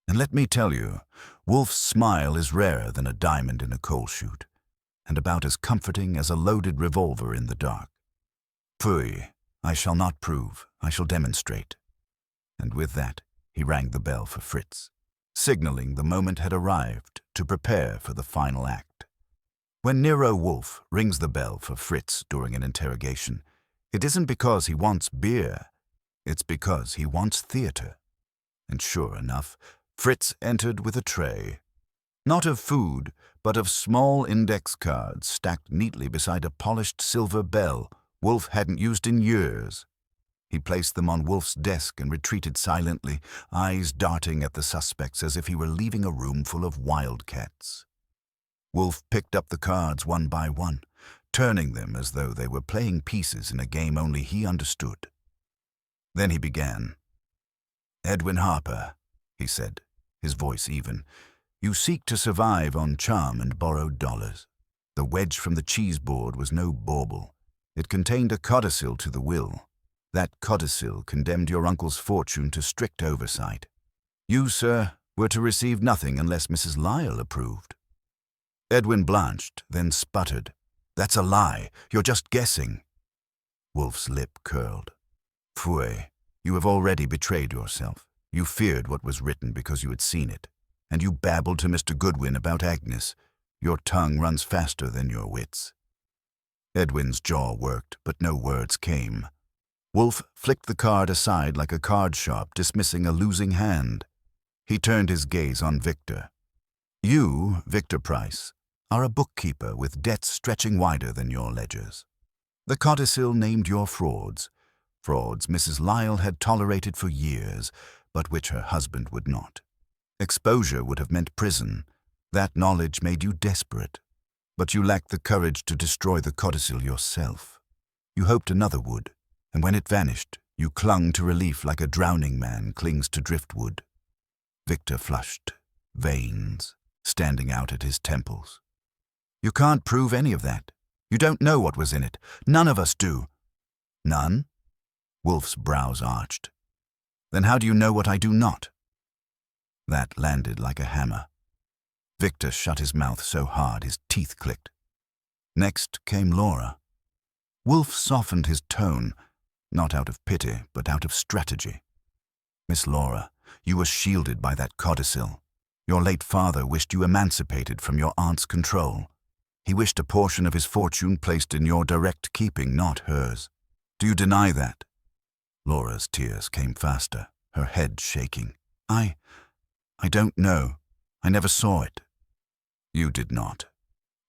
And let me tell you, Wolfe's smile is rarer than a diamond in a coal chute, and about as comforting as a loaded revolver in the dark. "Pfui, I shall not prove, I shall demonstrate." And with that, he rang the bell for Fritz, signaling the moment had arrived to prepare for the final act. When Nero Wolfe rings the bell for Fritz during an interrogation, it isn't because he wants beer, it's because he wants theater. And sure enough, Fritz entered with a tray. Not of food, but of small index cards stacked neatly beside a polished silver bell Wolfe hadn't used in years. He placed them on Wolfe's desk and retreated silently, eyes darting at the suspects as if he were leaving a room full of wildcats. Wolfe picked up the cards one by one, turning them as though they were playing pieces in a game only he understood. Then he began. "Edwin Harper," he said, his voice even, "you seek to survive on charm and borrowed dollars. The wedge from the cheeseboard was no bauble. It contained a codicil to the will. That codicil condemned your uncle's fortune to strict oversight. You, sir, were to receive nothing unless Mrs. Lyle approved." Edwin blanched, then sputtered. "That's a lie. You're just guessing." Wolfe's lip curled. "Pfui, you have already betrayed yourself. You feared what was written because you had seen it. And you babbled to Mr. Goodwin about Agnes. Your tongue runs faster than your wits." Edwin's jaw worked, but no words came. Wolfe flicked the card aside like a card sharp dismissing a losing hand. He turned his gaze on Victor. "You, Victor Price, are a bookkeeper with debts stretching wider than your ledgers. The codicil named your frauds Mrs. Lyle had tolerated for years, but which her husband would not. Exposure would have meant prison. That knowledge made you desperate. But you lacked the courage to destroy the codicil yourself. You hoped another would, and when it vanished, you clung to relief like a drowning man clings to driftwood." Victor flushed, veins standing out at his temples. "You can't prove any of that. You don't know what was in it. None of us do." "None?" Wolfe's brows arched. "Then how do you know what I do not?" That landed like a hammer. Victor shut his mouth so hard his teeth clicked. Next came Laura. Wolfe softened his tone, not out of pity, but out of strategy. "Miss Laura, you were shielded by that codicil. Your late father wished you emancipated from your aunt's control. He wished a portion of his fortune placed in your direct keeping, not hers. Do you deny that?" Laura's tears came faster, her head shaking. I don't know. I never saw it." "You did not.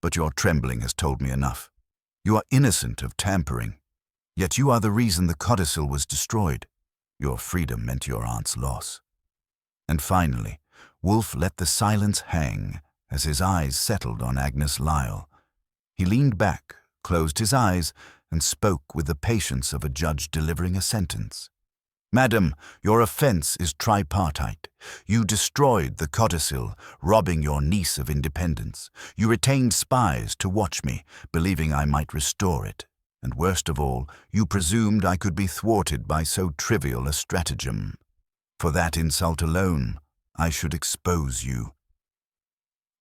But your trembling has told me enough. You are innocent of tampering. Yet you are the reason the codicil was destroyed. Your freedom meant your aunt's loss. And finally, Wolfe let the silence hang as his eyes settled on Agnes Lyle. He leaned back, closed his eyes, and spoke with the patience of a judge delivering a sentence. Madam, your offense is tripartite. You destroyed the codicil, robbing your niece of independence. You retained spies to watch me, believing I might restore it. And worst of all, you presumed I could be thwarted by so trivial a stratagem. For that insult alone, I should expose you.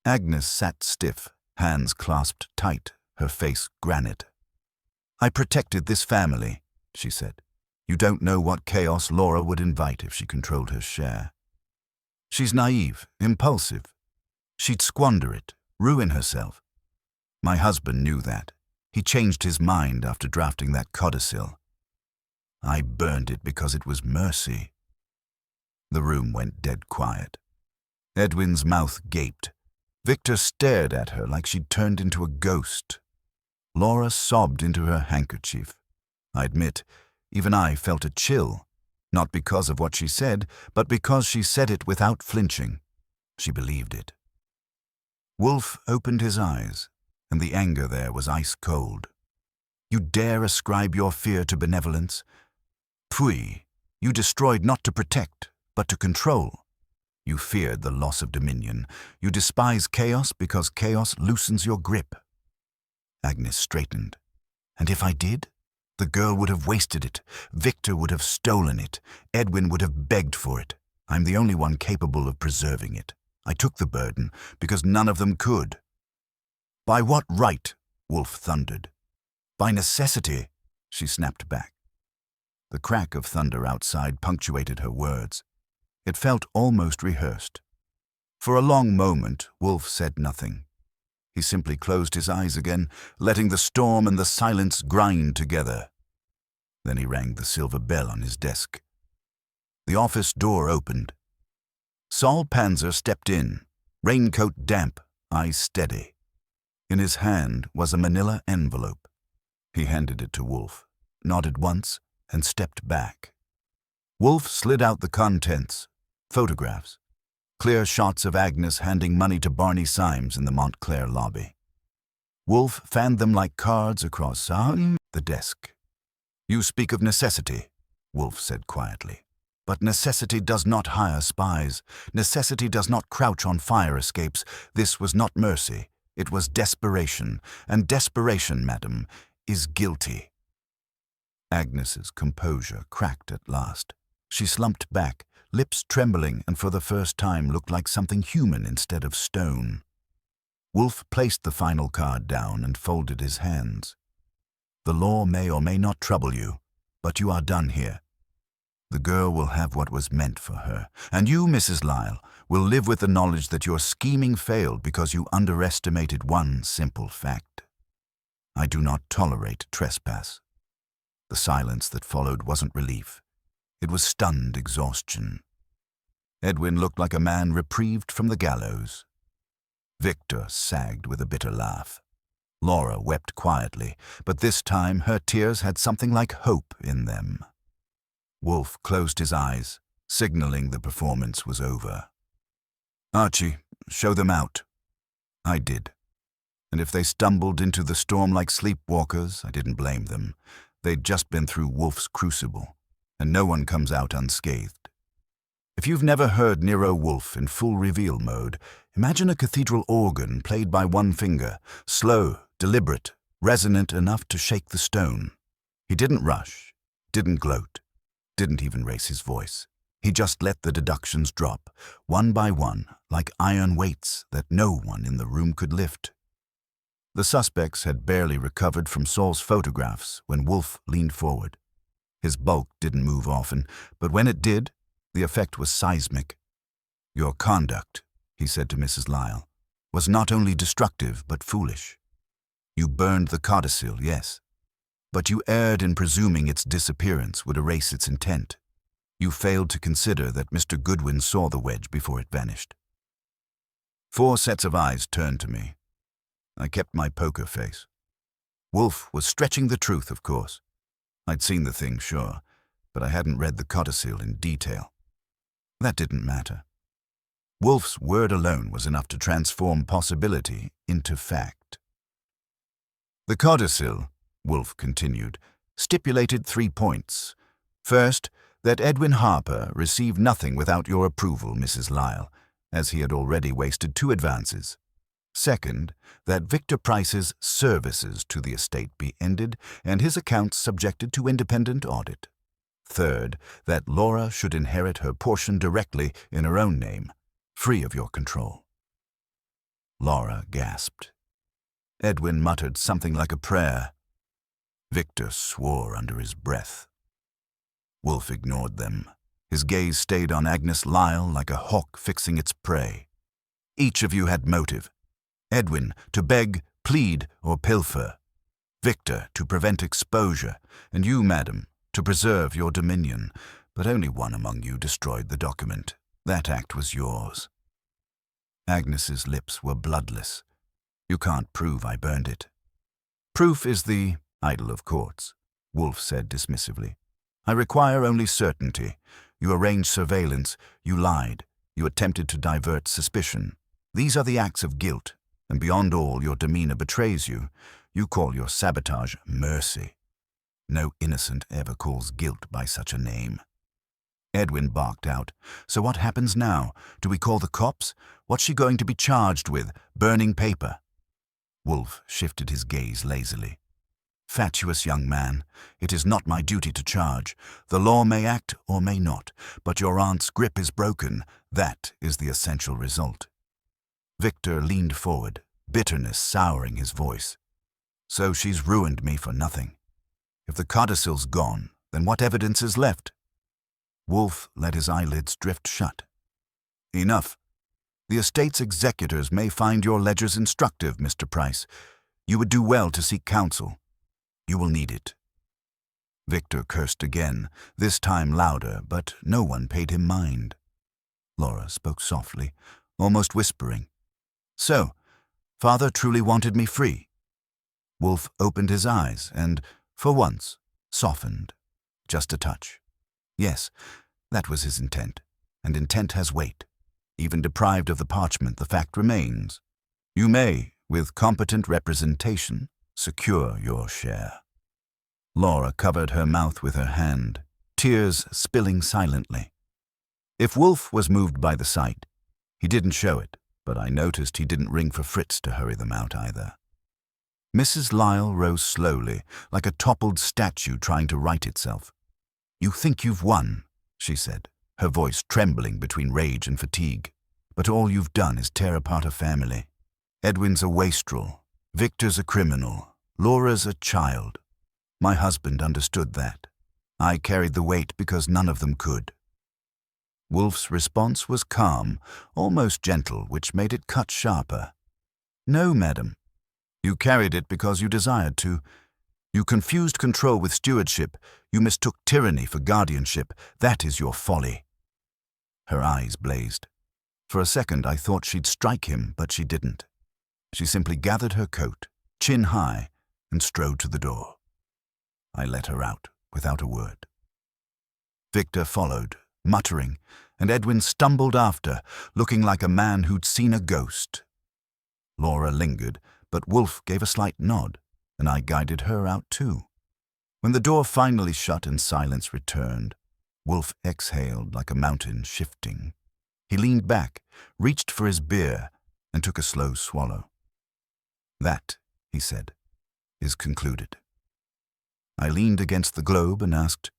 Agnes sat stiff, hands clasped tight, her face granite. I protected this family, she said. You don't know what chaos Laura would invite if she controlled her share. She's naive, impulsive. She'd squander it, ruin herself. My husband knew that. He changed his mind after drafting that codicil. I burned it because it was mercy. The room went dead quiet. Edwin's mouth gaped. Victor stared at her like she'd turned into a ghost. Laura sobbed into her handkerchief. I admit, even I felt a chill, not because of what she said, but because she said it without flinching. She believed it. Wolfe opened his eyes, and the anger there was ice cold. You dare ascribe your fear to benevolence? Pfui, you destroyed not to protect, but to control. You feared the loss of dominion. You despise chaos because chaos loosens your grip. Agnes straightened. And if I did? The girl would have wasted it. Victor would have stolen it. Edwin would have begged for it. I'm the only one capable of preserving it. I took the burden because none of them could. By what right? Wolfe thundered. By necessity, she snapped back. The crack of thunder outside punctuated her words. It felt almost rehearsed. For a long moment, Wolfe said nothing. He simply closed his eyes again, letting the storm and the silence grind together. Then he rang the silver bell on his desk. The office door opened. Saul Panzer stepped in, raincoat damp, eyes steady. In his hand was a manila envelope. He handed it to Wolfe, nodded once, and stepped back. Wolfe slid out the contents, photographs. Clear shots of Agnes handing money to Barney Symes in the Montclair lobby. Wolfe fanned them like cards across the desk. You speak of necessity, Wolfe said quietly. But necessity does not hire spies. Necessity does not crouch on fire escapes. This was not mercy. It was desperation. And desperation, madam, is guilty. Agnes's composure cracked at last. She slumped back, lips trembling, and for the first time looked like something human instead of stone. Wolfe placed the final card down and folded his hands. The law may or may not trouble you, but you are done here. The girl will have what was meant for her, and you, Mrs. Lyle, will live with the knowledge that your scheming failed because you underestimated one simple fact. I do not tolerate trespass. The silence that followed wasn't relief. It was stunned exhaustion. Edwin looked like a man reprieved from the gallows. Victor sagged with a bitter laugh. Laura wept quietly, but this time her tears had something like hope in them. Wolfe closed his eyes, signaling the performance was over. Archie, show them out. I did. And if they stumbled into the storm like sleepwalkers, I didn't blame them. They'd just been through Wolfe's crucible, and no one comes out unscathed. If you've never heard Nero Wolfe in full reveal mode, imagine a cathedral organ played by one finger, slow, deliberate, resonant enough to shake the stone. He didn't rush, didn't gloat, didn't even raise his voice. He just let the deductions drop, one by one, like iron weights that no one in the room could lift. The suspects had barely recovered from Saul's photographs when Wolfe leaned forward. His bulk didn't move often, but when it did, the effect was seismic. Your conduct, he said to Mrs. Lyle, was not only destructive but foolish. You burned the codicil, yes, but you erred in presuming its disappearance would erase its intent. You failed to consider that Mr. Goodwin saw the wedge before it vanished. 4 sets of eyes turned to me. I kept my poker face. Wolfe was stretching the truth, of course. I'd seen the thing, sure, but I hadn't read the codicil in detail. That didn't matter. Wolfe's word alone was enough to transform possibility into fact. The codicil, Wolfe continued, stipulated 3 points. First, that Edwin Harper receive nothing without your approval, Mrs. Lyle, as he had already wasted 2 advances. Second, that Victor Price's services to the estate be ended and his accounts subjected to independent audit. Third, that Laura should inherit her portion directly in her own name, free of your control. Laura gasped. Edwin muttered something like a prayer. Victor swore under his breath. Wolfe ignored them. His gaze stayed on Agnes Lyle like a hawk fixing its prey. Each of you had motive. Edwin to beg, plead, or pilfer. Victor to prevent exposure, and you, madam, to preserve your dominion. But only one among you destroyed the document. That act was yours. Agnes's lips were bloodless. You can't prove I burned it. Proof is the idol of courts, Wolfe said dismissively. I require only certainty. You arranged surveillance. You lied. You attempted to divert suspicion. These are the acts of guilt, and beyond all, your demeanor betrays you. You call your sabotage mercy. No innocent ever calls guilt by such a name. Edwin barked out. So what happens now? Do we call the cops? What's she going to be charged with? Burning paper? Wolfe shifted his gaze lazily. Fatuous young man, it is not my duty to charge. The law may act or may not, but your aunt's grip is broken. That is the essential result. Victor leaned forward, bitterness souring his voice. So she's ruined me for nothing. If the codicil's gone, then what evidence is left? Wolfe let his eyelids drift shut. Enough. The estate's executors may find your ledgers instructive, Mr. Price. You would do well to seek counsel. You will need it. Victor cursed again, this time louder, but no one paid him mind. Laura spoke softly, almost whispering. So, father truly wanted me free. Wolfe opened his eyes and, for once, softened. Just a touch. Yes, that was his intent, and intent has weight. Even deprived of the parchment, the fact remains. You may, with competent representation, secure your share. Laura covered her mouth with her hand, tears spilling silently. If Wolfe was moved by the sight, he didn't show it, but I noticed he didn't ring for Fritz to hurry them out either. Mrs. Lyle rose slowly, like a toppled statue trying to right itself. You think you've won, she said, her voice trembling between rage and fatigue. But all you've done is tear apart a family. Edwin's a wastrel. Victor's a criminal. Laura's a child. My husband understood that. I carried the weight because none of them could. Wolfe's response was calm, almost gentle, which made it cut sharper. No, madam. You carried it because you desired to. You confused control with stewardship. You mistook tyranny for guardianship. That is your folly. Her eyes blazed. For a second I thought she'd strike him, but she didn't. She simply gathered her coat, chin high, and strode to the door. I let her out, without a word. Victor followed, muttering, and Edwin stumbled after, looking like a man who'd seen a ghost. Laura lingered, but Wolfe gave a slight nod, and I guided her out too. When the door finally shut and silence returned, Wolfe exhaled like a mountain shifting. He leaned back, reached for his beer, and took a slow swallow. That, he said, is concluded. I leaned against the globe and asked,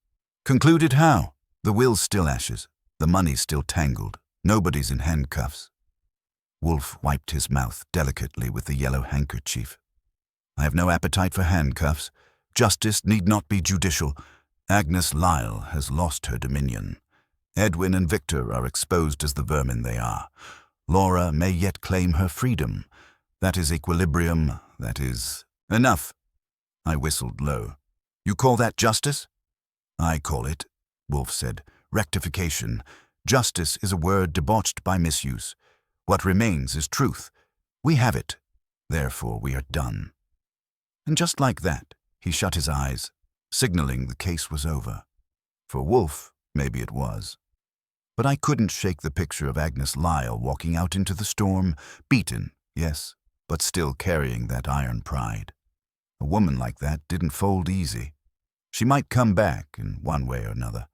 Concluded how? The will's still ashes. The money's still tangled. Nobody's in handcuffs. Wolfe wiped his mouth delicately with the yellow handkerchief. I have no appetite for handcuffs. Justice need not be judicial. Agnes Lyle has lost her dominion. Edwin and Victor are exposed as the vermin they are. Laura may yet claim her freedom. That is equilibrium. That is... Enough. I whistled low. You call that justice? I call it, Wolfe said, rectification. Justice is a word debauched by misuse. What remains is truth. We have it. Therefore we are done. And just like that, he shut his eyes, signaling the case was over. For Wolfe, maybe it was. But I couldn't shake the picture of Agnes Lyle walking out into the storm, beaten, yes, but still carrying that iron pride. A woman like that didn't fold easy. She might come back in one way or another.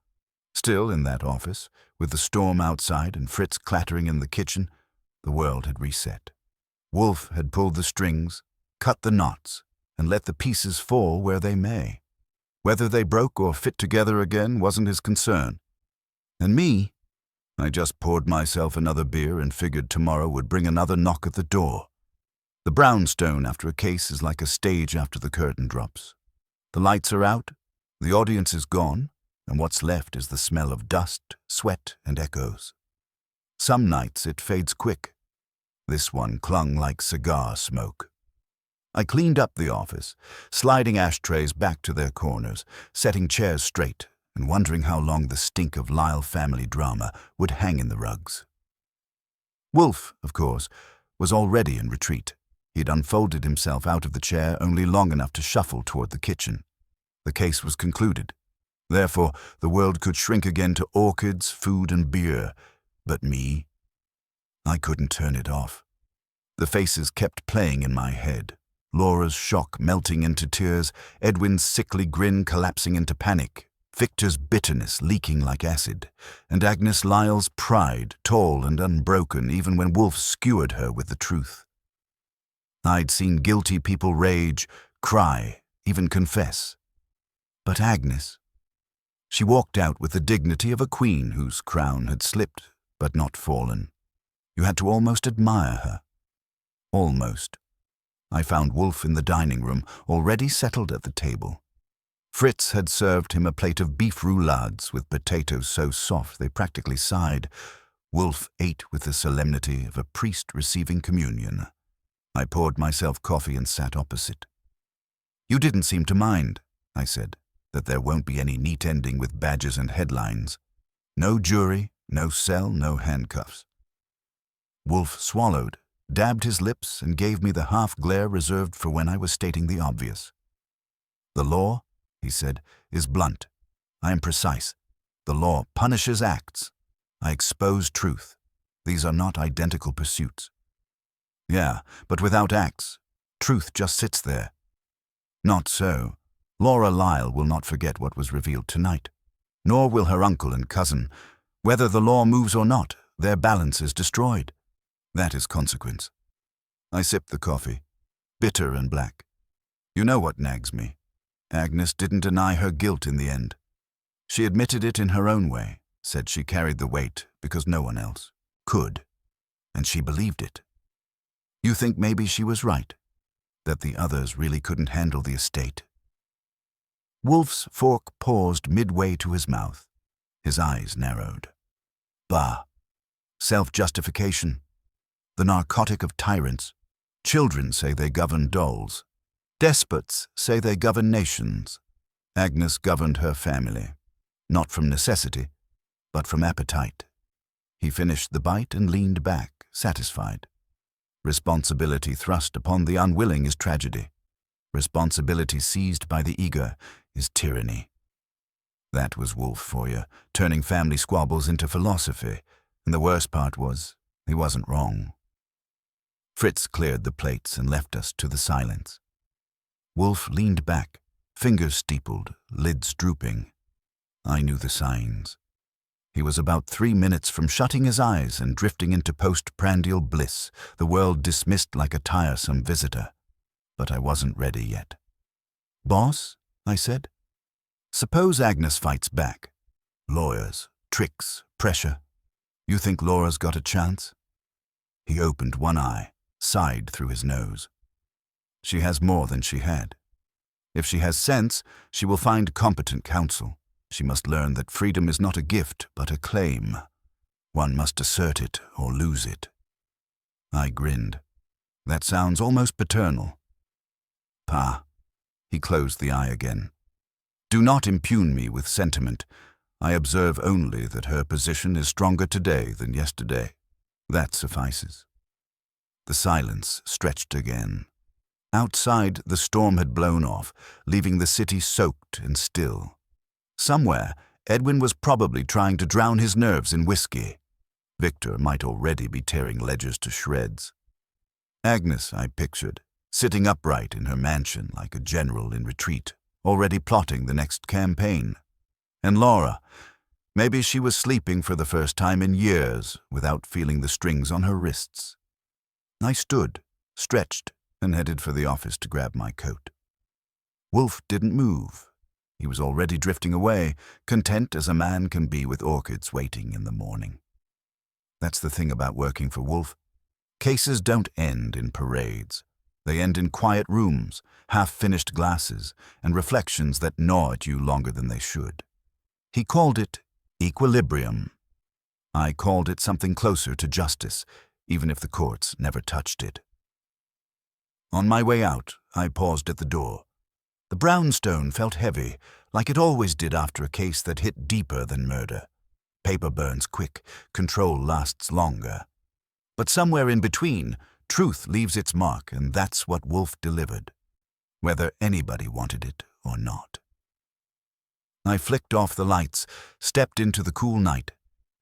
Still, in that office, with the storm outside and Fritz clattering in the kitchen, the world had reset. Wolfe had pulled the strings, cut the knots, and let the pieces fall where they may. Whether they broke or fit together again wasn't his concern. And me, I just poured myself another beer and figured tomorrow would bring another knock at the door. The brownstone after a case is like a stage after the curtain drops. The lights are out, the audience is gone, and what's left is the smell of dust, sweat, and echoes. Some nights it fades quick. This one clung like cigar smoke. I cleaned up the office, sliding ashtrays back to their corners, setting chairs straight, and wondering how long the stink of Lyle family drama would hang in the rugs. Wolfe, of course, was already in retreat. He'd unfolded himself out of the chair only long enough to shuffle toward the kitchen. The case was concluded. Therefore, the world could shrink again to orchids, food, and beer. But me? I couldn't turn it off. The faces kept playing in my head. Laura's shock melting into tears, Edwin's sickly grin collapsing into panic, Victor's bitterness leaking like acid, and Agnes Lyle's pride, tall and unbroken even when Wolfe skewered her with the truth. I'd seen guilty people rage, cry, even confess. But Agnes, she walked out with the dignity of a queen whose crown had slipped but not fallen. You had to almost admire her. Almost. I found Wolfe in the dining room, already settled at the table. Fritz had served him a plate of beef roulades with potatoes so soft they practically sighed. Wolfe ate with the solemnity of a priest receiving communion. I poured myself coffee and sat opposite. "You didn't seem to mind," I said, "that there won't be any neat ending with badges and headlines. No jury, no cell, no handcuffs." Wolfe swallowed, dabbed his lips, and gave me the half-glare reserved for when I was stating the obvious. "The law," he said, "is blunt. I am precise. The law punishes acts. I expose truth. These are not identical pursuits." "Yeah, but without acts, truth just sits there." "Not so. Laura Lyle will not forget what was revealed tonight. Nor will her uncle and cousin. Whether the law moves or not, their balance is destroyed. That is consequence." I sipped the coffee, bitter and black. You know what nags me. Agnes didn't deny her guilt in the end. She admitted it in her own way, said she carried the weight because no one else could, and she believed it. You think maybe she was right, that the others really couldn't handle the estate? Wolfe's fork paused midway to his mouth. His eyes narrowed. Bah! Self-justification. The narcotic of tyrants. Children say they govern dolls. Despots say they govern nations. Agnes governed her family, not from necessity, but from appetite. He finished the bite and leaned back, satisfied. Responsibility thrust upon the unwilling is tragedy. Responsibility seized by the eager is tyranny. That was Wolfe for you, turning family squabbles into philosophy, and the worst part was, he wasn't wrong. Fritz cleared the plates and left us to the silence. Wolfe leaned back, fingers steepled, lids drooping. I knew the signs. He was about 3 minutes from shutting his eyes and drifting into postprandial bliss, the world dismissed like a tiresome visitor. But I wasn't ready yet. "Boss," I said, "suppose Agnes fights back. Lawyers, tricks, pressure. You think Laura's got a chance?" He opened one eye, sighed through his nose. "She has more than she had. If she has sense, she will find competent counsel. She must learn that freedom is not a gift, but a claim. One must assert it or lose it." I grinned. That sounds almost paternal. "Pa." He closed the eye again. "Do not impugn me with sentiment. I observe only that her position is stronger today than yesterday. That suffices." The silence stretched again. Outside, the storm had blown off, leaving the city soaked and still. Somewhere, Edwin was probably trying to drown his nerves in whiskey. Victor might already be tearing ledgers to shreds. Agnes, I pictured, sitting upright in her mansion like a general in retreat, already plotting the next campaign. And Laura, maybe she was sleeping for the first time in years without feeling the strings on her wrists. I stood, stretched, and headed for the office to grab my coat. Wolfe didn't move. He was already drifting away, content as a man can be with orchids waiting in the morning. That's the thing about working for Wolfe. Cases don't end in parades. They end in quiet rooms, half-finished glasses, and reflections that gnaw at you longer than they should. He called it equilibrium. I called it something closer to justice, even if the courts never touched it. On my way out, I paused at the door. The brownstone felt heavy, like it always did after a case that hit deeper than murder. Paper burns quick, control lasts longer. But somewhere in between, truth leaves its mark, and that's what Wolfe delivered, whether anybody wanted it or not. I flicked off the lights, stepped into the cool night,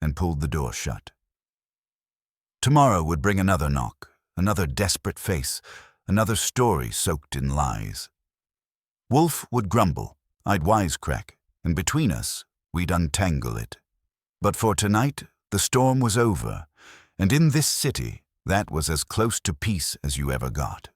and pulled the door shut. Tomorrow would bring another knock, another desperate face, another story soaked in lies. Wolfe would grumble, I'd wisecrack, and between us, we'd untangle it. But for tonight, the storm was over, and in this city, that was as close to peace as you ever got.